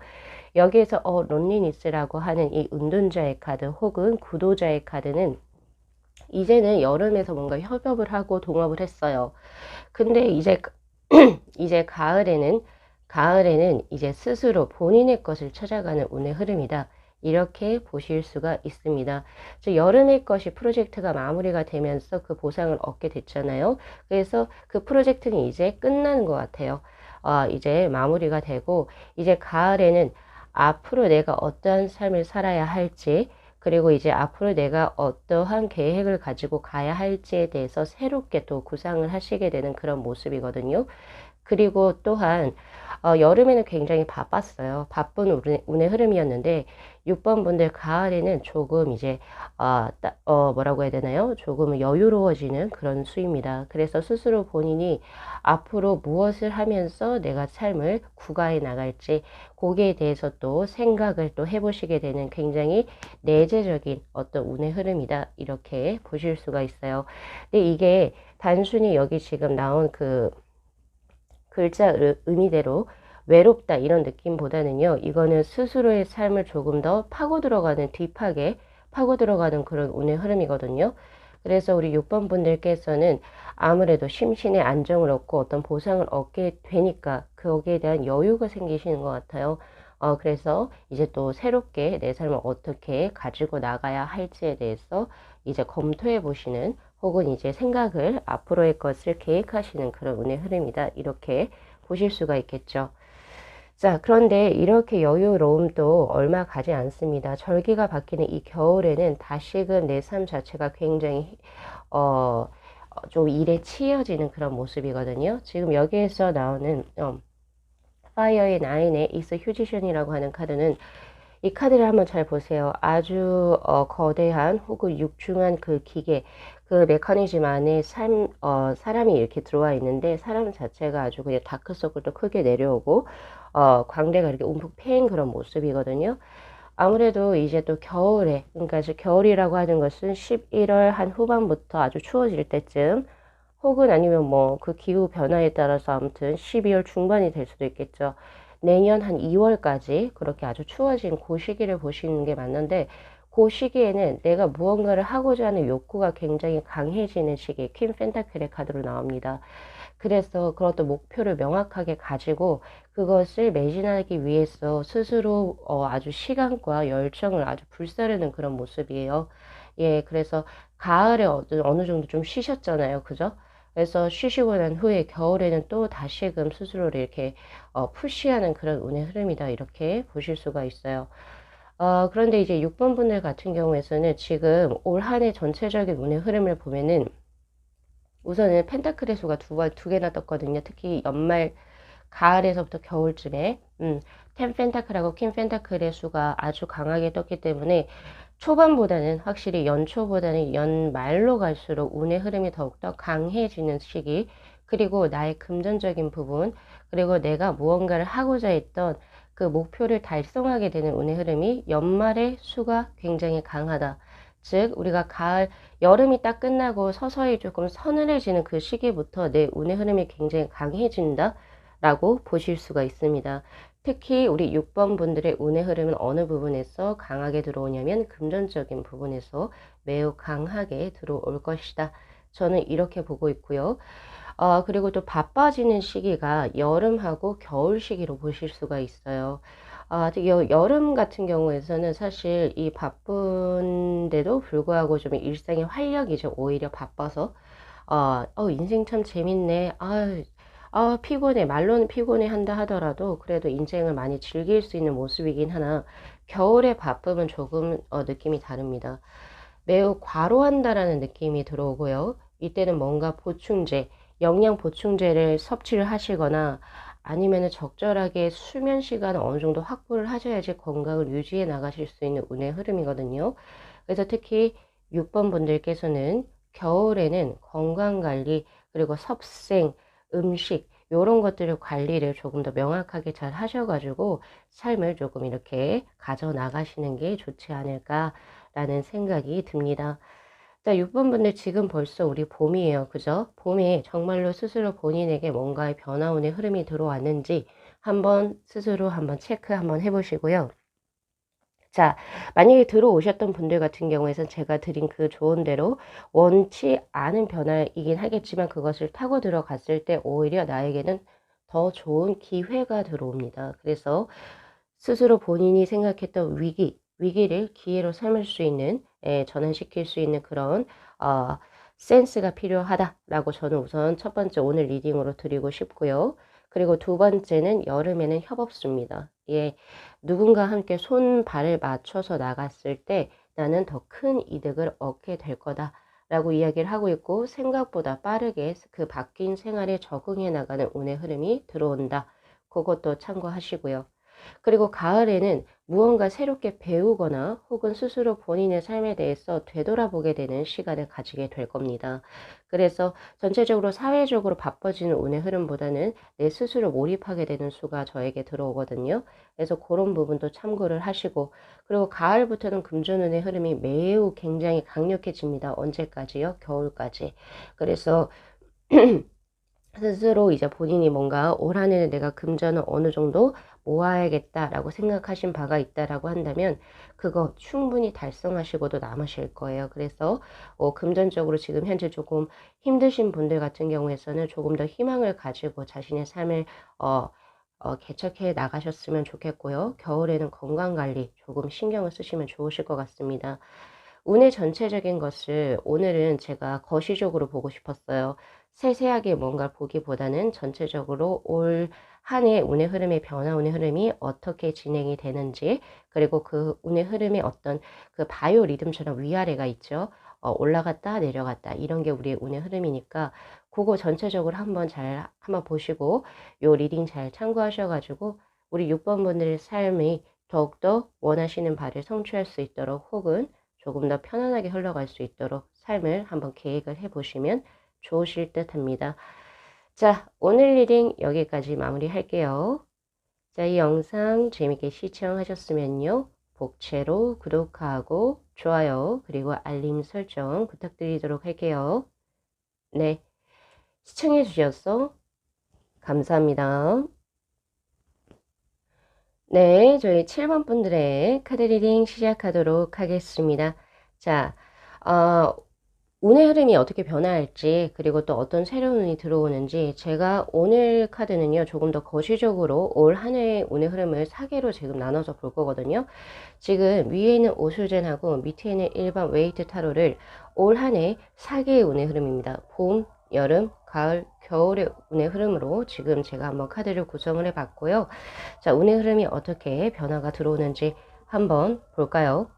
여기에서 론리니스라고 하는 이 은둔자의 카드 혹은 구도자의 카드는 이제는 여름에서 뭔가 협업을 하고 동업을 했어요. 근데 이제 가을에는 이제 스스로 본인의 것을 찾아가는 운의 흐름이다. 이렇게 보실 수가 있습니다. 즉 여름의 것이 프로젝트가 마무리가 되면서 그 보상을 얻게 됐잖아요. 그래서 그 프로젝트는 이제 끝나는 것 같아요. 이제 마무리가 되고, 이제 가을에는 앞으로 내가 어떠한 삶을 살아야 할지, 그리고 이제 앞으로 내가 어떠한 계획을 가지고 가야 할지에 대해서 새롭게 또 구상을 하시게 되는 그런 모습이거든요. 그리고 또한 여름에는 굉장히 바빴어요. 바쁜 운의 흐름이었는데 6번 분들 가을에는 조금 이제 뭐라고 해야 되나요? 조금 여유로워지는 그런 수입니다. 그래서 스스로 본인이 앞으로 무엇을 하면서 내가 삶을 구가해 나갈지, 거기에 대해서 또 생각을 또 해보시게 되는 굉장히 내재적인 어떤 운의 흐름이다. 이렇게 보실 수가 있어요. 근데 이게 단순히 여기 지금 나온 그 글자 의미대로 외롭다 이런 느낌보다는요, 이거는 스스로의 삶을 조금 더 파고 들어가는, 딥하게 파고 들어가는 그런 운의 흐름이거든요. 그래서 우리 6번 분들께서는 아무래도 심신의 안정을 얻고 어떤 보상을 얻게 되니까 거기에 대한 여유가 생기시는 것 같아요. 그래서 이제 또 새롭게 내 삶을 어떻게 가지고 나가야 할지에 대해서 이제 검토해 보시는, 혹은 이제 생각을, 앞으로의 것을 계획하시는 그런 운의 흐름이다. 이렇게 보실 수가 있겠죠. 자, 그런데 이렇게 여유로움도 얼마 가지 않습니다. 절기가 바뀌는 이 겨울에는 다시금 내 삶 자체가 굉장히 좀 일에 치여지는 그런 모습이거든요. 지금 여기에서 나오는 파이어의 나인의 이스 휴지션이라고 하는 카드는, 이 카드를 한번 잘 보세요. 아주 거대한 혹은 육중한 그 기계, 그 메커니즘 안에 사람이 이렇게 들어와 있는데, 사람 자체가 아주 그냥 다크서클도 크게 내려오고 광대가 이렇게 움푹 패인 그런 모습이거든요. 아무래도 이제 또 겨울에, 그러니까 겨울이라고 하는 것은 11월 한 후반부터 아주 추워질 때쯤, 혹은 아니면 뭐 그 기후 변화에 따라서 아무튼 12월 중반이 될 수도 있겠죠. 내년 한 2월까지 그렇게 아주 추워진 그 시기를 보시는 게 맞는데, 그 시기에는 내가 무언가를 하고자 하는 욕구가 굉장히 강해지는 시기, 퀸 펜타클의 카드로 나옵니다. 그래서 그런 어떤 목표를 명확하게 가지고 그것을 매진하기 위해서 스스로 아주 시간과 열정을 아주 불사르는 그런 모습이에요. 예, 그래서 가을에 어느 정도 좀 쉬셨잖아요. 그죠? 그래서 쉬시고 난 후에 겨울에는 또 다시금 스스로를 이렇게 푸시하는 그런 운의 흐름이다. 이렇게 보실 수가 있어요. 그런데 이제 6번 분들 같은 경우에서는 지금 올 한 해 전체적인 운의 흐름을 보면은 우선은 펜타클의 수가 두 개나 떴거든요. 특히 연말, 가을에서부터 겨울쯤에, 텐 펜타클하고 퀸 펜타클의 수가 아주 강하게 떴기 때문에 초반보다는 확실히 연초보다는 연말로 갈수록 운의 흐름이 더욱더 강해지는 시기, 그리고 나의 금전적인 부분, 그리고 내가 무언가를 하고자 했던 그 목표를 달성하게 되는 운의 흐름이 연말의 수가 굉장히 강하다. 즉, 우리가 가을, 여름이 딱 끝나고 서서히 조금 서늘해지는 그 시기부터 내 운의 흐름이 굉장히 강해진다 라고 보실 수가 있습니다. 특히 우리 6번 분들의 운의 흐름은 어느 부분에서 강하게 들어오냐면 금전적인 부분에서 매우 강하게 들어올 것이다. 저는 이렇게 보고 있고요. 그리고 또 바빠지는 시기가 여름하고 겨울 시기로 보실 수가 있어요. 특히 여름 같은 경우에서는 사실 이 바쁜데도 불구하고 좀 일상의 활력이죠. 오히려 바빠서. 인생 참 재밌네. 피곤해. 말로는 피곤해 한다 하더라도 그래도 인생을 많이 즐길 수 있는 모습이긴 하나, 겨울의 바쁨은 조금 느낌이 다릅니다. 매우 과로한다라는 느낌이 들어오고요. 이때는 뭔가 보충제, 영양 보충제를 섭취를 하시거나 아니면은 적절하게 수면 시간을 어느 정도 확보를 하셔야지 건강을 유지해 나가실 수 있는 운의 흐름이거든요. 그래서 특히 6번 분들께서는 겨울에는 건강관리, 그리고 섭생, 음식, 요런 것들을 관리를 조금 더 명확하게 잘 하셔가지고 삶을 조금 이렇게 가져 나가시는 게 좋지 않을까라는 생각이 듭니다. 자, 6번 분들 지금 벌써 우리 봄이에요. 그죠? 봄에 정말로 스스로 본인에게 뭔가의 변화운의 흐름이 들어왔는지 한번 스스로 한번 체크 한번 해보시고요. 자, 만약에 들어오셨던 분들 같은 경우에는 제가 드린 그 조언대로 원치 않은 변화이긴 하겠지만 그것을 타고 들어갔을 때 오히려 나에게는 더 좋은 기회가 들어옵니다. 그래서 스스로 본인이 생각했던 위기를 기회로 삼을 수 있는, 전환시킬 수 있는 그런 센스가 필요하다라고 저는 우선 첫 번째 오늘 리딩으로 드리고 싶고요. 그리고 두 번째는 여름에는 협업수입니다. 예, 누군가 함께 손발을 맞춰서 나갔을 때 나는 더 큰 이득을 얻게 될 거다 라고 이야기를 하고 있고, 생각보다 빠르게 그 바뀐 생활에 적응해 나가는 운의 흐름이 들어온다. 그것도 참고하시고요. 그리고 가을에는 무언가 새롭게 배우거나 혹은 스스로 본인의 삶에 대해서 되돌아보게 되는 시간을 가지게 될 겁니다. 그래서 전체적으로 사회적으로 바빠지는 운의 흐름보다는 내 스스로 몰입하게 되는 수가 저에게 들어오거든요. 그래서 그런 부분도 참고를 하시고, 그리고 가을부터는 금전운의 흐름이 매우 굉장히 강력해집니다. 언제까지요? 겨울까지. 그래서 스스로 이제 본인이 뭔가 올 한 해는 내가 금전을 어느 정도 모아야겠다라고 생각하신 바가 있다라고 한다면 그거 충분히 달성하시고도 남으실 거예요. 그래서 금전적으로 지금 현재 조금 힘드신 분들 같은 경우에서는 조금 더 희망을 가지고 자신의 삶을 개척해 나가셨으면 좋겠고요. 겨울에는 건강관리 조금 신경을 쓰시면 좋으실 것 같습니다. 운의 전체적인 것을 오늘은 제가 거시적으로 보고 싶었어요. 세세하게 뭔가 보기보다는 전체적으로 올 한 해 운의 흐름의 변화, 운의 흐름이 어떻게 진행이 되는지, 그리고 그 운의 흐름의 어떤 그 바이오 리듬처럼 위아래가 있죠. 올라갔다 내려갔다 이런 게 우리의 운의 흐름이니까 그거 전체적으로 한번 보시고 요 리딩 잘 참고하셔가지고 우리 6번 분들의 삶이 더욱더 원하시는 바를 성취할 수 있도록, 혹은 조금 더 편안하게 흘러갈 수 있도록 삶을 한번 계획을 해 보시면 좋으실 듯 합니다. 자, 오늘 리딩 여기까지 마무리 할게요. 자, 이 영상 재밌게 시청하셨으면요, 복채로 구독하고 좋아요 그리고 알림 설정 부탁드리도록 할게요. 네. 시청해 주셔서 감사합니다. 네, 저희 7번 분들의 카드 리딩 시작하도록 하겠습니다. 자, 어, 운의 흐름이 어떻게 변화할지, 그리고 또 어떤 새로운 운이 들어오는지, 제가 오늘 카드는요, 조금 더 거시적으로 올 한 해의 운의 흐름을 4개로 지금 나눠서 볼 거거든요. 지금 위에 있는 오수젠하고 밑에 있는 일반 웨이트 타로를 올 한 해 4개의 운의 흐름입니다. 봄, 여름, 가을, 겨울의 운의 흐름으로 지금 제가 한번 카드를 구성을 해 봤고요. 자, 운의 흐름이 어떻게 변화가 들어오는지 한번 볼까요?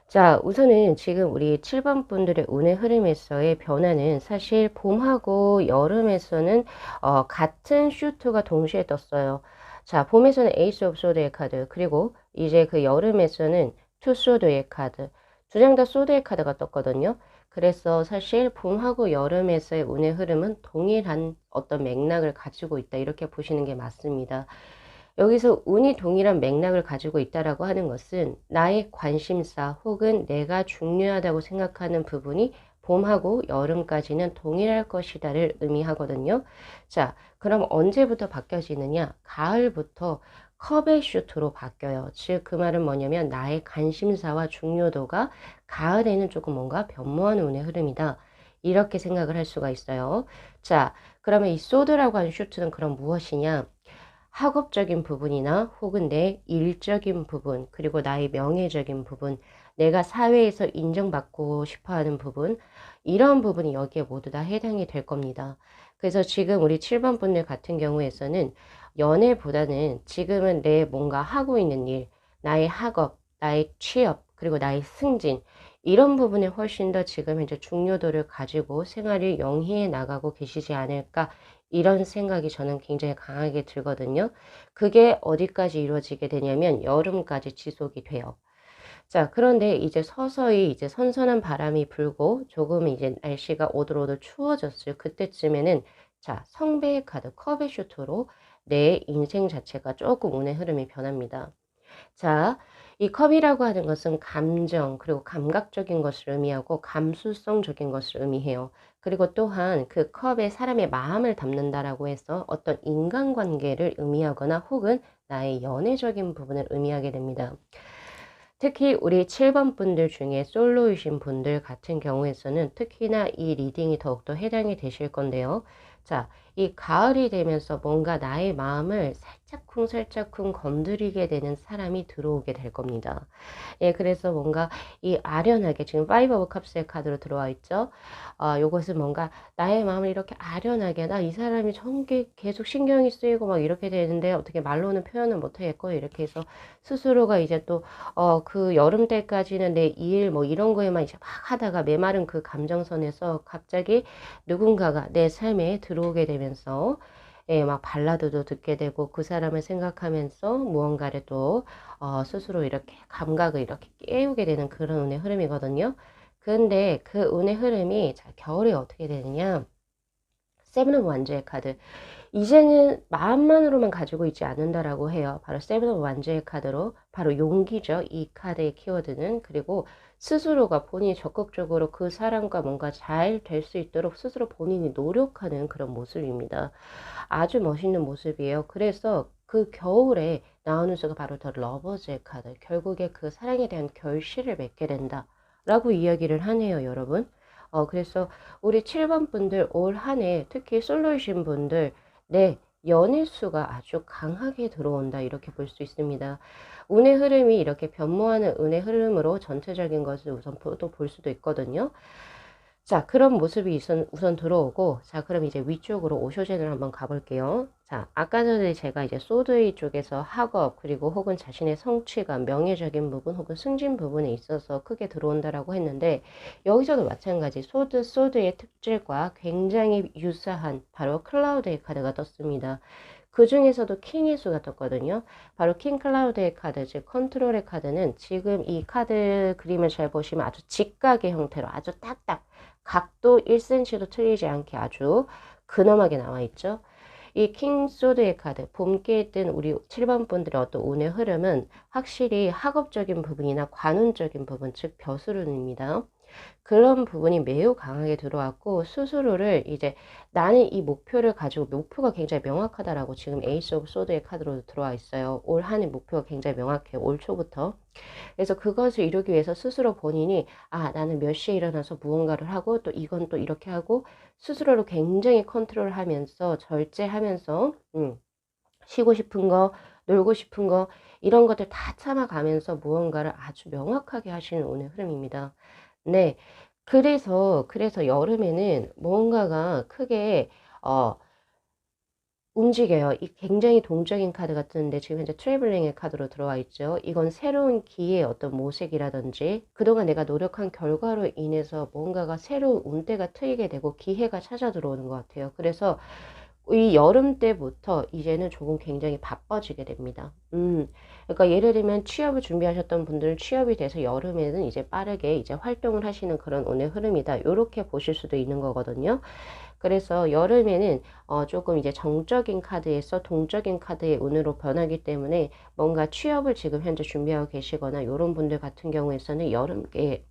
자, 우선은 지금 우리 7번 분들의 운의 흐름에서의 변화는 사실 봄하고 여름에서는 같은 슈트가 동시에 떴어요. 자, 봄에서는 에이스 오브 소드의 카드, 그리고 이제 그 여름에서는 투 소드의 카드, 두 장 다 소드의 카드가 떴거든요. 그래서 사실 봄하고 여름에서의 운의 흐름은 동일한 어떤 맥락을 가지고 있다, 이렇게 보시는 게 맞습니다. 여기서 운이 동일한 맥락을 가지고 있다라고 하는 것은 나의 관심사 혹은 내가 중요하다고 생각하는 부분이 봄하고 여름까지는 동일할 것이다를 의미하거든요. 자, 그럼 언제부터 바뀌어지느냐? 가을부터 컵의 슈트로 바뀌어요. 즉, 그 말은 뭐냐면 나의 관심사와 중요도가 가을에는 조금 뭔가 변모하는 운의 흐름이다, 이렇게 생각을 할 수가 있어요. 자, 그러면 이 소드라고 하는 슈트는 그럼 무엇이냐? 학업적인 부분이나 혹은 내 일적인 부분, 그리고 나의 명예적인 부분, 내가 사회에서 인정받고 싶어 하는 부분, 이런 부분이 여기에 모두 다 해당이 될 겁니다. 그래서 지금 우리 7번 분들 같은 경우에서는 연애보다는 지금은 내 뭔가 하고 있는 일, 나의 학업, 나의 취업, 그리고 나의 승진, 이런 부분에 훨씬 더 지금 현재 중요도를 가지고 생활을 영위해 나가고 계시지 않을까, 이런 생각이 저는 굉장히 강하게 들거든요. 그게 어디까지 이루어지게 되냐면 여름까지 지속이 돼요. 자, 그런데 이제 서서히 이제 선선한 바람이 불고 조금 이제 날씨가 오들오들 추워졌어요. 그때쯤에는 자, 성배의 카드, 컵의 슈트로 내 인생 자체가 조금 운의 흐름이 변합니다. 자, 이 컵이라고 하는 것은 감정, 그리고 감각적인 것을 의미하고 감수성적인 것을 의미해요. 그리고 또한 그 컵에 사람의 마음을 담는다라고 해서 어떤 인간관계를 의미하거나 혹은 나의 연애적인 부분을 의미하게 됩니다. 특히 우리 7번 분들 중에 솔로이신 분들 같은 경우에서는 특히나 이 리딩이 더욱더 해당이 되실 건데요. 자, 이 가을이 되면서 뭔가 나의 마음을 살짝쿵 건드리게 되는 사람이 들어오게 될 겁니다. 예, 그래서 뭔가 이 아련하게 지금 파이브 오브 컵스의 카드로 들어와 있죠. 요것은 뭔가 나의 마음을 이렇게 아련하게, 나 이 사람이 전개 계속 신경이 쓰이고 막 이렇게 되는데 어떻게 말로는 표현을 못 하겠고, 이렇게 해서 스스로가 이제 또 그 여름 때까지는 내 일 뭐 이런 거에만 이제 막 하다가 메마른 그 감정선에서 갑자기 누군가가 내 삶에 들어오게 되면서 예, 막 발라드도 듣게 되고 그 사람을 생각하면서 무언가를 또 스스로 이렇게 감각을 이렇게 깨우게 되는 그런 운의 흐름이거든요. 근데 그 운의 흐름이 자, 겨울에 어떻게 되느냐? 세븐 오브 완즈의 카드. 이제는 마음만으로만 가지고 있지 않는다라고 해요. 바로 세븐 오브 완즈의 카드로 바로 용기죠. 이 카드의 키워드는. 그리고 스스로가 본인이 적극적으로 그 사람과 뭔가 잘 될 수 있도록 스스로 본인이 노력하는 그런 모습입니다. 아주 멋있는 모습이에요. 그래서 그 겨울에 나오는 수가 바로 더 러버즈의 카드. 결국에 그 사랑에 대한 결실을 맺게 된다, 라고 이야기를 하네요, 여러분. 그래서 우리 7번 분들 올 한 해 특히 솔로이신 분들 네, 연일 수가 아주 강하게 들어온다, 이렇게 볼 수 있습니다. 운의 흐름이 이렇게 변모하는 운의 흐름으로 전체적인 것을 우선 또 볼 수도 있거든요. 자, 그런 모습이 우선 들어오고, 자, 그럼 이제 위쪽으로 오쇼젠을 한번 가볼게요. 자, 아까 전에 제가 이제 소드웨이 쪽에서 학업, 그리고 혹은 자신의 성취감, 명예적인 부분, 혹은 승진 부분에 있어서 크게 들어온다라고 했는데, 여기서도 마찬가지 소드의 특질과 굉장히 유사한 바로 클라우드의 카드가 떴습니다. 그 중에서도 킹의 수가 떴거든요. 바로 킹 클라우드의 카드, 즉 컨트롤의 카드는 지금 이 카드 그림을 잘 보시면 아주 직각의 형태로 아주 딱딱 각도 1cm도 틀리지 않게 아주 근엄하게 나와 있죠. 이 킹소드의 카드, 봄기에 뜬 우리 7번 분들의 어떤 운의 흐름은 확실히 학업적인 부분이나 관운적인 부분, 즉 벼슬운입니다. 그런 부분이 매우 강하게 들어왔고, 스스로를 이제 나는 이 목표를 가지고, 목표가 굉장히 명확하다라고 지금 에이스 오브 소드의 카드로 들어와 있어요. 올 한 해 목표가 굉장히 명확해요. 올 초부터. 그래서 그것을 이루기 위해서 스스로 본인이 나는 몇 시에 일어나서 무언가를 하고 또 이건 또 이렇게 하고, 스스로를 굉장히 컨트롤하면서 절제하면서 쉬고 싶은 거, 놀고 싶은 거, 이런 것들 다 참아가면서 무언가를 아주 명확하게 하시는 오늘 흐름입니다. 네. 그래서 여름에는 뭔가가 크게 어 움직여요. 이 굉장히 동적인 카드 같은데 지금 현재 트래블링의 카드로 들어와 있죠. 이건 새로운 기회의 어떤 모색이라든지 그동안 내가 노력한 결과로 인해서 뭔가가 새로운 운대가 트이게 되고 기회가 찾아 들어오는 것 같아요. 그래서 이 여름 때부터 이제는 조금 굉장히 바빠지게 됩니다. 그러니까 예를 들면 취업을 준비하셨던 분들은 취업이 돼서 여름에는 이제 빠르게 이제 활동을 하시는 그런 오늘 흐름이다. 요렇게 보실 수도 있는 거거든요. 그래서 여름에는 조금 이제 정적인 카드에서 동적인 카드의 운으로 변하기 때문에 뭔가 취업을 지금 현재 준비하고 계시거나 요런 분들 같은 경우에서는 여름께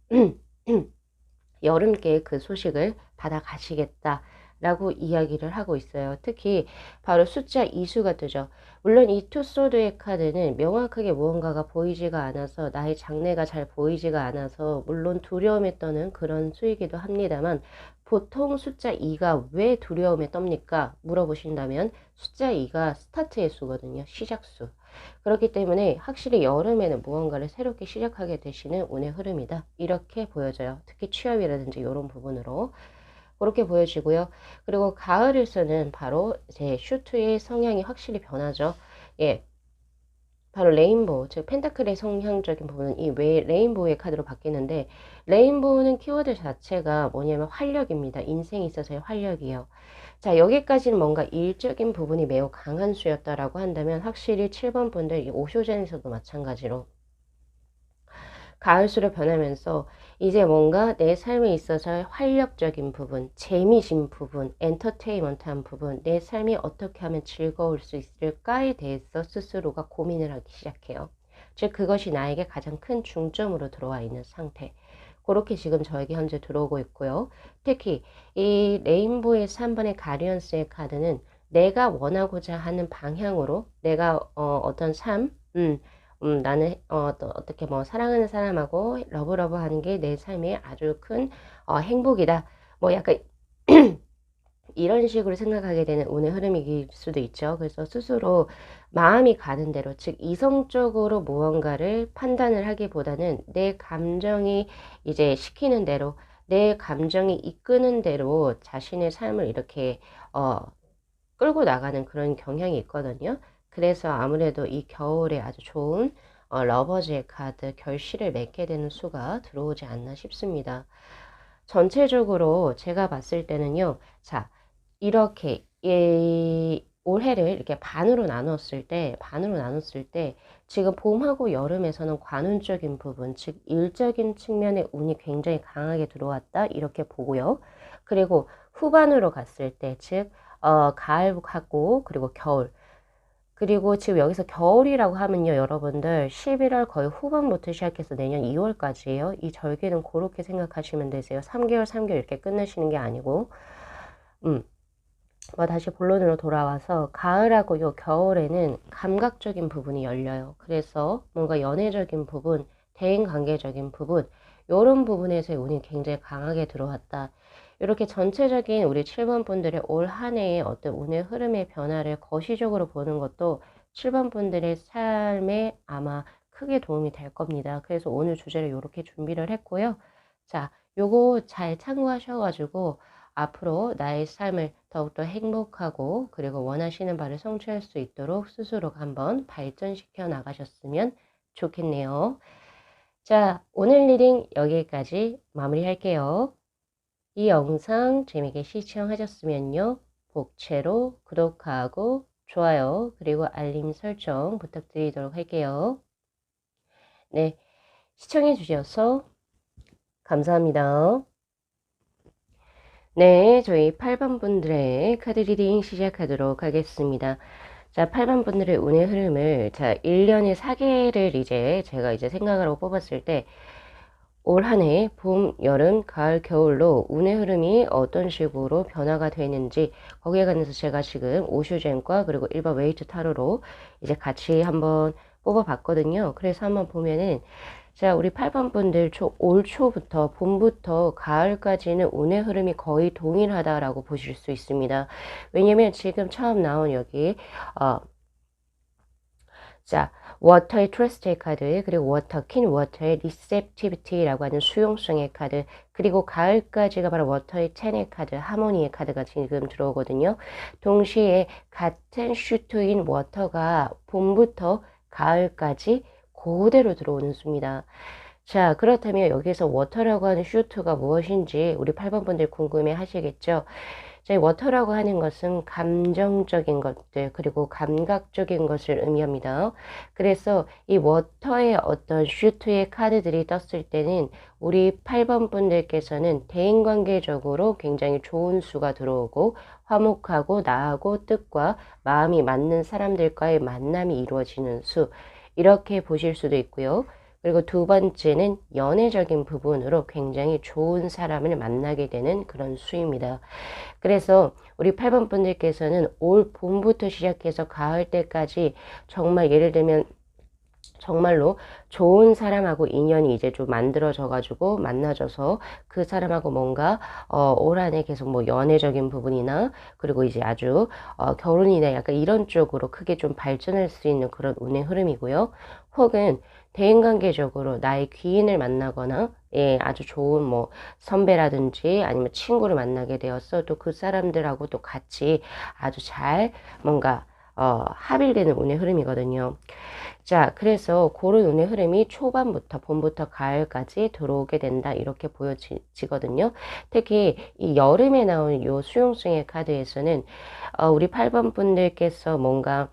여름께 그 소식을 받아 가시겠다 라고 이야기를 하고 있어요. 특히 바로 숫자 2수가 뜨죠. 물론 이 투소드의 카드는 명확하게 무언가가 보이지가 않아서 나의 장래가 잘 보이지가 않아서 물론 두려움에 떠는 그런 수이기도 합니다만, 보통 숫자 2가 왜 두려움에 떱니까? 물어보신다면 숫자 2가 스타트의 수거든요. 시작수. 그렇기 때문에 확실히 여름에는 무언가를 새롭게 시작하게 되시는 운의 흐름이다. 이렇게 보여져요. 특히 취업이라든지 이런 부분으로. 그렇게 보여지고요. 그리고 가을에서는 바로 제 슈트의 성향이 확실히 변하죠. 예. 바로 레인보우, 즉 펜타클의 성향적인 부분은 이 레인보우의 카드로 바뀌는데, 레인보우는 키워드 자체가 뭐냐면 활력입니다. 인생에 있어서의 활력이요. 자, 여기까지는 뭔가 일적인 부분이 매우 강한 수였다라고 한다면, 확실히 7번 분들 이 오쇼젠에서도 마찬가지로 가을수로 변하면서 이제 뭔가 내 삶에 있어서 활력적인 부분, 재미진 부분, 엔터테인먼트한 부분, 내 삶이 어떻게 하면 즐거울 수 있을까에 대해서 스스로가 고민을 하기 시작해요. 즉 그것이 나에게 가장 큰 중점으로 들어와 있는 상태. 그렇게 지금 저에게 현재 들어오고 있고요. 특히 이 레인보우의 3번의 가디언스의 카드는 내가 원하고자 하는 방향으로 내가 어떤 삶, 나는 어떻게 뭐 사랑하는 사람하고 러브러브 하는 게 내 삶의 아주 큰 행복이다. 뭐 약간 이런 식으로 생각하게 되는 운의 흐름일 수도 있죠. 그래서 스스로 마음이 가는 대로, 즉 이성적으로 무언가를 판단을 하기보다는 내 감정이 이제 시키는 대로, 내 감정이 이끄는 대로 자신의 삶을 이렇게 끌고 나가는 그런 경향이 있거든요. 그래서 아무래도 이 겨울에 아주 좋은 러버즈의 카드 결실을 맺게 되는 수가 들어오지 않나 싶습니다. 전체적으로 제가 봤을 때는요. 자, 이렇게 올해를 이렇게 반으로 나눴을 때 지금 봄하고 여름에서는 관운적인 부분, 즉 일적인 측면의 운이 굉장히 강하게 들어왔다 이렇게 보고요. 그리고 후반으로 갔을 때, 즉 가을하고 그리고 겨울, 그리고 지금 여기서 겨울이라고 하면요, 여러분들 11월 거의 후반부터 시작해서 내년 2월까지예요. 이 절기는 그렇게 생각하시면 되세요. 3개월, 3개월 이렇게 끝내시는 게 아니고, 다시 본론으로 돌아와서 가을하고 요 겨울에는 감각적인 부분이 열려요. 그래서 뭔가 연애적인 부분, 대인관계적인 부분, 요런 부분에서의 운이 굉장히 강하게 들어왔다. 이렇게 전체적인 우리 7번 분들의 올 한 해의 어떤 운의 흐름의 변화를 거시적으로 보는 것도 7번 분들의 삶에 아마 크게 도움이 될 겁니다. 그래서 오늘 주제를 이렇게 준비를 했고요. 자, 요거 잘 참고하셔가지고 앞으로 나의 삶을 더욱더 행복하고 그리고 원하시는 바를 성취할 수 있도록 스스로 한번 발전시켜 나가셨으면 좋겠네요. 자, 오늘 리딩 여기까지 마무리할게요. 이 영상 재미있게 시청하셨으면요, 복채로 구독하고 좋아요 그리고 알림 설정 부탁드리도록 할게요. 네, 시청해 주셔서 감사합니다. 네, 저희 8번 분들의 카드 리딩 시작하도록 하겠습니다. 자, 8번 분들의 운의 흐름을, 자, 1년에 4개를 이제 제가 이제 생각을 하고 뽑았을 때, 올 한 해 봄, 여름, 가을, 겨울로 운의 흐름이 어떤 식으로 변화가 되는지 거기에 관해서 제가 지금 오슈젠과 그리고 일반 웨이트 타로로 이제 같이 한번 뽑아봤거든요. 그래서 한번 보면은 자, 우리 8번 분들 올 초부터 봄부터 가을까지는 운의 흐름이 거의 동일하다라고 보실 수 있습니다. 왜냐면 지금 처음 나온 여기 자, 워터의 트러스트의 카드, 그리고 워터, 퀸 워터의 리셉티비티라고 하는 수용성의 카드, 그리고 가을까지가 바로 워터의 텐의 카드, 하모니의 카드가 지금 들어오거든요. 동시에 같은 슈트인 워터가 봄부터 가을까지 그대로 들어오는 수입니다. 자, 그렇다면 여기서 워터라고 하는 슈트가 무엇인지 우리 8번 분들 궁금해 하시겠죠? 저희 워터라고 하는 것은 감정적인 것들 그리고 감각적인 것을 의미합니다. 그래서 이 워터의 어떤 슈트의 카드들이 떴을 때는 우리 8번 분들께서는 대인관계적으로 굉장히 좋은 수가 들어오고 화목하고 나하고 뜻과 마음이 맞는 사람들과의 만남이 이루어지는 수 이렇게 보실 수도 있고요. 그리고 두 번째는 연애적인 부분으로 굉장히 좋은 사람을 만나게 되는 그런 수입니다. 그래서 우리 8번 분들께서는 올 봄부터 시작해서 가을 때까지 정말 예를 들면 정말로 좋은 사람하고 인연이 이제 좀 만들어져 가지고 만나져서 그 사람하고 뭔가 올 한해 계속 뭐 연애적인 부분이나 그리고 이제 아주 결혼이나 약간 이런 쪽으로 크게 좀 발전할 수 있는 그런 운의 흐름이고요. 혹은 대인관계적으로 나의 귀인을 만나거나 예, 아주 좋은 뭐 선배라든지 아니면 친구를 만나게 되었어. 또 그 사람들하고 또 같이 아주 잘 뭔가 합일되는 운의 흐름이거든요. 자, 그래서 그런 운의 흐름이 초반부터 봄부터 가을까지 들어오게 된다. 이렇게 보여지거든요. 특히 이 여름에 나오는 요 수용성의 카드에서는 우리 8번 분들께서 뭔가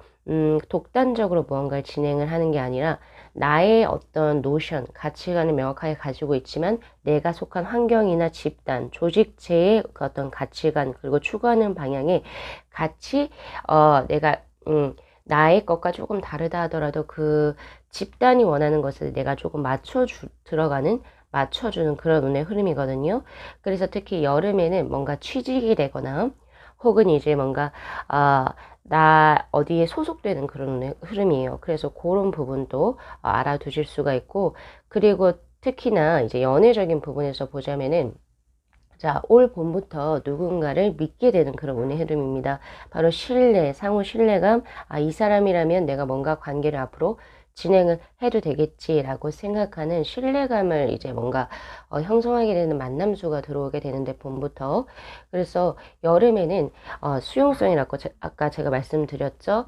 독단적으로 무언가를 진행을 하는 게 아니라 나의 어떤 노션, 가치관을 명확하게 가지고 있지만 내가 속한 환경이나 집단, 조직체의 그 어떤 가치관 그리고 추구하는 방향에 같이 내가 나의 것과 조금 다르다 하더라도 그 집단이 원하는 것을 내가 조금 맞춰주는 그런 운의 흐름이거든요. 그래서 특히 여름에는 뭔가 취직이 되거나 혹은 이제 뭔가 나 어디에 소속되는 그런 운의 흐름이에요. 그래서 그런 부분도 알아두실 수가 있고, 그리고 특히나 이제 연애적인 부분에서 보자면은 자, 올 봄부터 누군가를 믿게 되는 그런 운의 흐름입니다. 바로 신뢰, 상호 신뢰감, 이 사람이라면 내가 뭔가 관계를 앞으로 진행을 해도 되겠지라고 생각하는 신뢰감을 이제 뭔가 형성하게 되는 만남수가 들어오게 되는데 봄부터. 그래서 여름에는 수용성이라고 아까 제가 말씀드렸죠.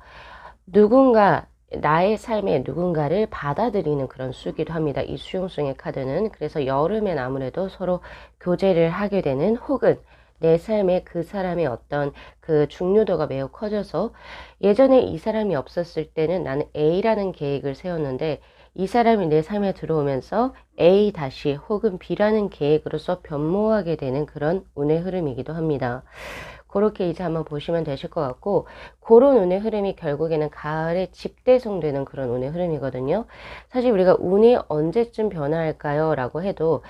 누군가 나의 삶에 누군가를 받아들이는 그런 수기도 합니다. 이 수용성의 카드는. 그래서 여름엔 아무래도 서로 교제를 하게 되는 혹은 내 삶에 그 사람의 어떤 그 중요도가 매우 커져서 예전에 이 사람이 없었을 때는 나는 A라는 계획을 세웠는데 이 사람이 내 삶에 들어오면서 A 다시 혹은 B라는 계획으로서 변모하게 되는 그런 운의 흐름이기도 합니다. 그렇게 이제 한번 보시면 되실 것 같고, 그런 운의 흐름이 결국에는 가을에 집대성되는 그런 운의 흐름이거든요. 사실 우리가 운이 언제쯤 변화할까요? 라고 해도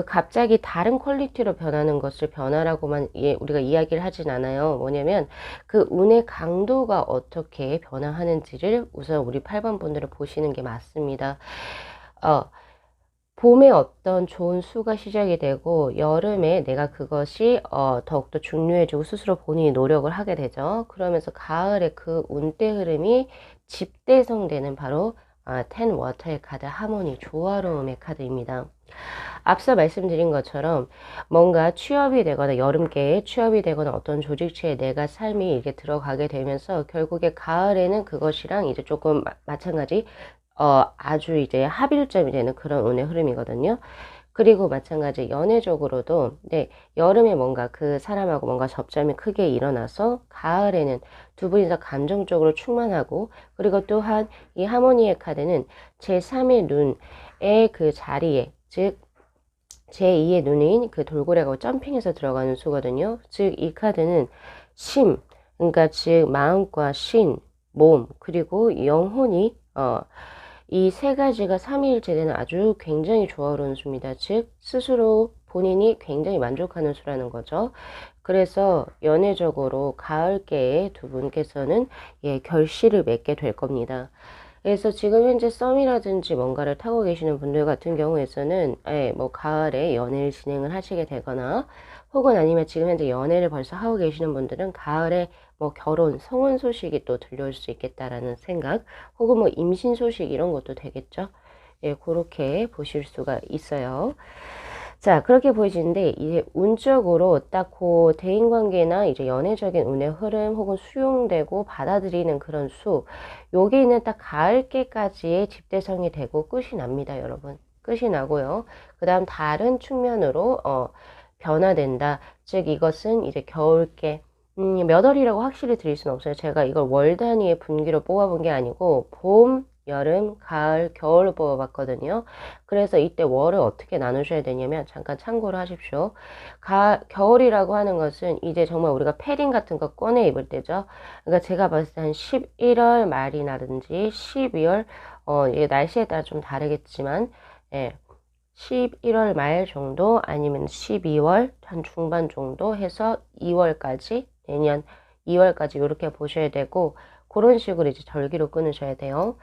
갑자기 다른 퀄리티로 변하는 것을 변화라고만 우리가 이야기를 하진 않아요. 뭐냐면 그 운의 강도가 어떻게 변화하는지를 우선 우리 8번 분들을 보시는 게 맞습니다. 봄에 어떤 좋은 수가 시작이 되고 여름에 내가 그것이 더욱더 중요해지고 스스로 본인이 노력을 하게 되죠. 그러면서 가을에 그 운대 흐름이 집대성되는 바로 텐 워터의 카드 하모니 조화로움의 카드입니다. 앞서 말씀드린 것처럼 뭔가 취업이 되거나 여름께에 취업이 되거나 어떤 조직체에 내가 삶이 이렇게 들어가게 되면서 결국에 가을에는 그것이랑 이제 조금 마찬가지 아주 이제 합일점이 되는 그런 운의 흐름이거든요. 그리고 마찬가지 연애적으로도 네, 여름에 뭔가 그 사람하고 뭔가 접점이 크게 일어나서 가을에는 두 분이서 감정적으로 충만하고 그리고 또한 이 하모니의 카드는 제3의 눈의 그 자리에 즉 제2의 눈인 그 돌고래가 점핑해서 들어가는 수거든요. 즉 이 카드는 심 그러니까 즉 마음과 신, 몸 그리고 영혼이 이 세 가지가 삼위일체되는 아주 굉장히 조화로운 수입니다. 즉 스스로 본인이 굉장히 만족하는 수라는 거죠. 그래서 연애적으로 가을께에 두 분께서는 결실을 맺게 될 겁니다. 그래서 지금 현재 썸이라든지 뭔가를 타고 계시는 분들 같은 경우에서는 뭐 가을에 연애를 진행을 하시게 되거나, 혹은 아니면 지금 현재 연애를 벌써 하고 계시는 분들은 가을에 뭐 결혼, 성혼 소식이 또 들려올 수 있겠다라는 생각, 혹은 뭐 임신 소식 이런 것도 되겠죠. 그렇게 보실 수가 있어요. 자, 그렇게 보이시는데, 이제 운적으로 딱 그 대인관계나 이제 연애적인 운의 흐름 혹은 수용되고 받아들이는 그런 수, 여기는 딱 가을께까지의 집대성이 되고 끝이 납니다, 여러분. 끝이 나고요. 그 다음 다른 측면으로, 변화된다. 즉, 이것은 이제 겨울께, 몇 월이라고 확실히 드릴 수는 없어요. 제가 이걸 월 단위의 분기로 뽑아본 게 아니고, 봄, 여름, 가을, 겨울로 뽑아봤거든요. 그래서 이때 월을 어떻게 나누셔야 되냐면 잠깐 참고를 하십시오. 겨울이라고 하는 것은 이제 정말 우리가 패딩 같은 거 꺼내 입을 때죠. 그러니까 제가 봤을 때 한 11월 말이라든지 12월, 이게 날씨에 따라 좀 다르겠지만, 11월 말 정도 아니면 12월 한 중반 정도 해서 2월까지, 내년 2월까지 이렇게 보셔야 되고, 그런 식으로 이제 절기로 끊으셔야 돼요.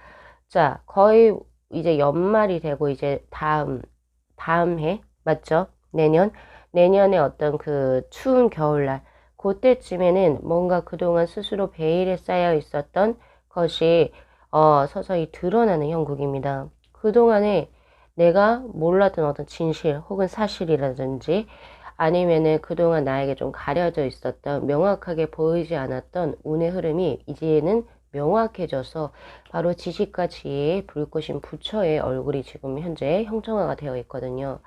자, 거의 이제 연말이 되고 이제 다음 해, 맞죠? 내년에 어떤 그 추운 겨울날, 그때쯤에는 뭔가 그동안 스스로 베일에 쌓여 있었던 것이, 서서히 드러나는 형국입니다. 그동안에 내가 몰랐던 어떤 진실 혹은 사실이라든지, 아니면은 그동안 나에게 좀 가려져 있었던, 명확하게 보이지 않았던 운의 흐름이 이제는 명확해져서 바로 지식과 지혜의 불꽃인 부처의 얼굴이 지금 현재 형성화가 되어 있거든요.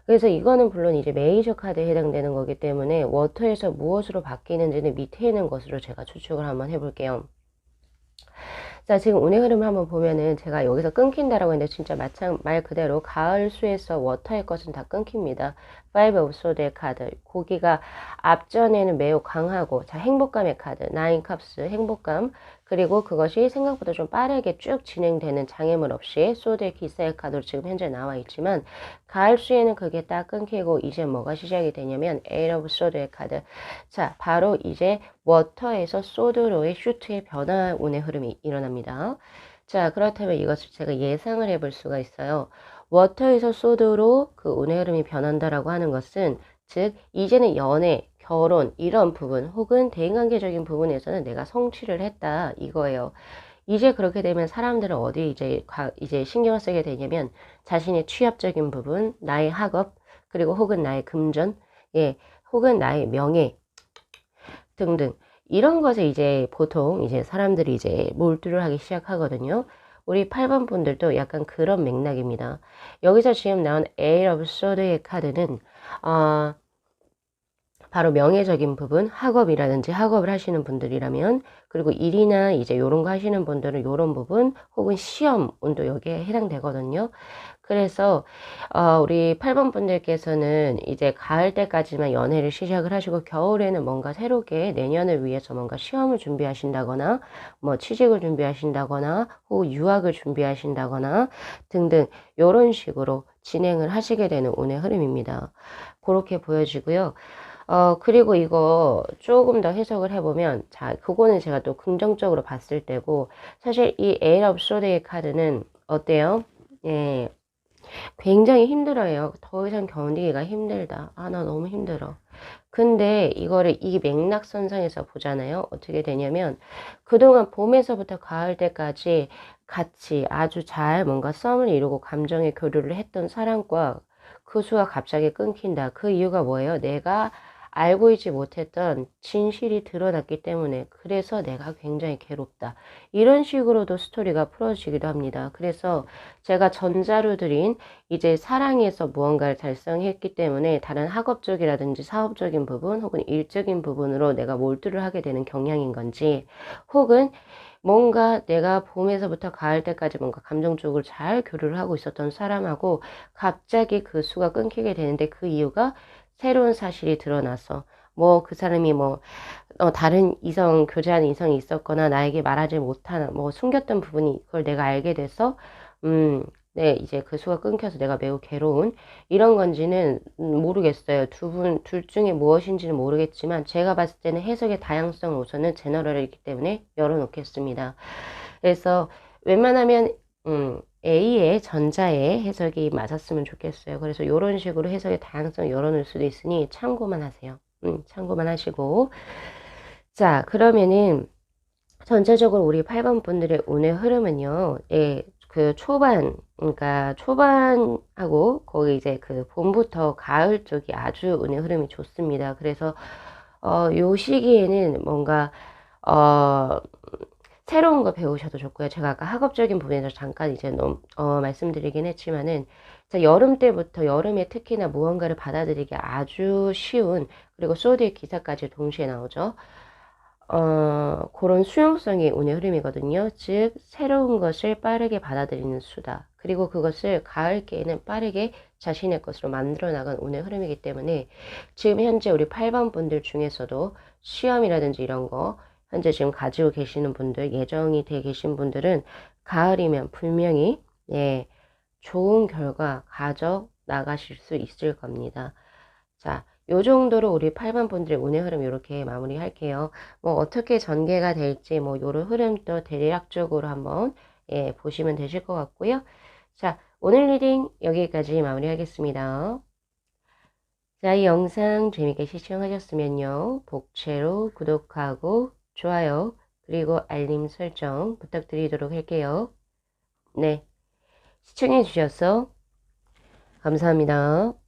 그래서 이거는 물론 이제 메이저 카드에 해당되는 거기 때문에 워터에서 무엇으로 바뀌는지는 밑에 있는 것으로 제가 추측을 한번 해볼게요. 자, 지금 운의 흐름을 한번 보면은 제가 여기서 끊긴다라고 했는데 진짜 말 그대로 가을 수에서 워터의 것은 다 끊깁니다. Five of Swords의 카드. 거기가 앞전에는 매우 강하고, 자, 행복감의 카드. Nine Cups, 행복감. 그리고 그것이 생각보다 좀 빠르게 쭉 진행되는 장애물 없이 소드의 기사의 카드로 지금 현재 나와 있지만, 가을 수에는 그게 딱 끊기고 이제 뭐가 시작이 되냐면 Eight of Swords의 카드. 자, 바로 이제 워터에서 소드로의 슈트의 변화 운의 흐름이 일어납니다. 자, 그렇다면 이것을 제가 예상을 해볼 수가 있어요. 워터에서 소드로 그 운의 흐름이 변한다라고 하는 것은, 즉 이제는 연애, 결혼 이런 부분 혹은 대인관계적인 부분에서는 내가 성취를 했다 이거예요. 이제 그렇게 되면 사람들은 어디 이제 신경을 쓰게 되냐면 자신의 취업적인 부분, 나의 학업, 그리고 혹은 나의 금전, 혹은 나의 명예 등등 이런 것에 이제 보통 이제 사람들이 이제 몰두를 하기 시작하거든요. 우리 8번 분들도 약간 그런 맥락입니다. 여기서 지금 나온 Eight of Swords의 카드는 바로 명예적인 부분, 학업이라든지 학업을 하시는 분들이라면, 그리고 일이나 이제 요런 거 하시는 분들은 요런 부분, 혹은 시험 운도 여기에 해당되거든요. 그래서 우리 8번 분들께서는 이제 가을 때까지만 연애를 시작을 하시고 겨울에는 뭔가 새롭게 내년을 위해서 뭔가 시험을 준비하신다거나 뭐 취직을 준비하신다거나 혹은 유학을 준비하신다거나 등등 요런 식으로 진행을 하시게 되는 운의 흐름입니다. 그렇게 보여지고요. 그리고 이거 조금 더 해석을 해보면, 자, 그거는 제가 또 긍정적으로 봤을 때고, 사실 이 Eight of Swords의 카드는 어때요? 굉장히 힘들어요. 더 이상 견디기가 힘들다. 나 너무 힘들어. 근데 이거를 이 맥락선상에서 보잖아요. 어떻게 되냐면, 그동안 봄에서부터 가을 때까지 같이 아주 잘 뭔가 썸을 이루고 감정의 교류를 했던 사람과 그 수가 갑자기 끊긴다. 그 이유가 뭐예요? 내가 알고 있지 못했던 진실이 드러났기 때문에, 그래서 내가 굉장히 괴롭다. 이런 식으로도 스토리가 풀어지기도 합니다. 그래서 제가 전자로 드린 이제 사랑에서 무언가를 달성했기 때문에 다른 학업적이라든지 사업적인 부분 혹은 일적인 부분으로 내가 몰두를 하게 되는 경향인 건지, 혹은 뭔가 내가 봄에서부터 가을 때까지 뭔가 감정적으로 잘 교류를 하고 있었던 사람하고 갑자기 그 수가 끊기게 되는데, 그 이유가 새로운 사실이 드러나서, 뭐 그 사람이 다른 교제하는 이성이 있었거나 나에게 말하지 못하는 숨겼던 부분이, 그걸 내가 알게 돼서 네, 이제 그 수가 끊겨서 내가 매우 괴로운 이런 건지는 모르겠어요. 둘 중에 무엇인지는 모르겠지만 제가 봤을 때는 해석의 다양성 우선은 제너럴이기 때문에 열어놓겠습니다. 그래서 웬만하면 A의 전자의 해석이 맞았으면 좋겠어요. 그래서 이런 식으로 해석의 다양성 열어놓을 수도 있으니 참고만 하세요. 참고만 하시고 자 그러면은 전체적으로 우리 8번 분들의 운의 흐름은요. 예, 그 초반, 그러니까 초반하고 거기 이제 그 봄부터 가을 쪽이 아주 운의 흐름이 좋습니다. 그래서 요 시기에는 뭔가 새로운 거 배우셔도 좋고요. 제가 아까 학업적인 부분에서 잠깐 이제 말씀드리긴 했지만은 자, 여름 때부터 여름에 특히나 무언가를 받아들이기 아주 쉬운 그리고 소드의 기사까지 동시에 나오죠. 그런 수용성이 운의 흐름이거든요. 즉, 새로운 것을 빠르게 받아들이는 수다. 그리고 그것을 가을께에는 빠르게 자신의 것으로 만들어 나간 운의 흐름이기 때문에 지금 현재 우리 8번 분들 중에서도 시험이라든지 이런 거 현재 지금 가지고 계시는 분들, 예정이 돼 계신 분들은 가을이면 분명히 예, 좋은 결과 가져 나가실 수 있을 겁니다. 자, 요 정도로 우리 8번 분들의 운의 흐름 이렇게 마무리 할게요. 뭐 어떻게 전개가 될지 뭐 요런 흐름도 대략적으로 한번 예, 보시면 되실 것 같고요. 자, 오늘 리딩 여기까지 마무리 하겠습니다. 자, 이 영상 재밌게 시청하셨으면요. 복채로 구독하고 좋아요 그리고 알림 설정 부탁드리도록 할게요. 네, 시청해 주셔서 감사합니다.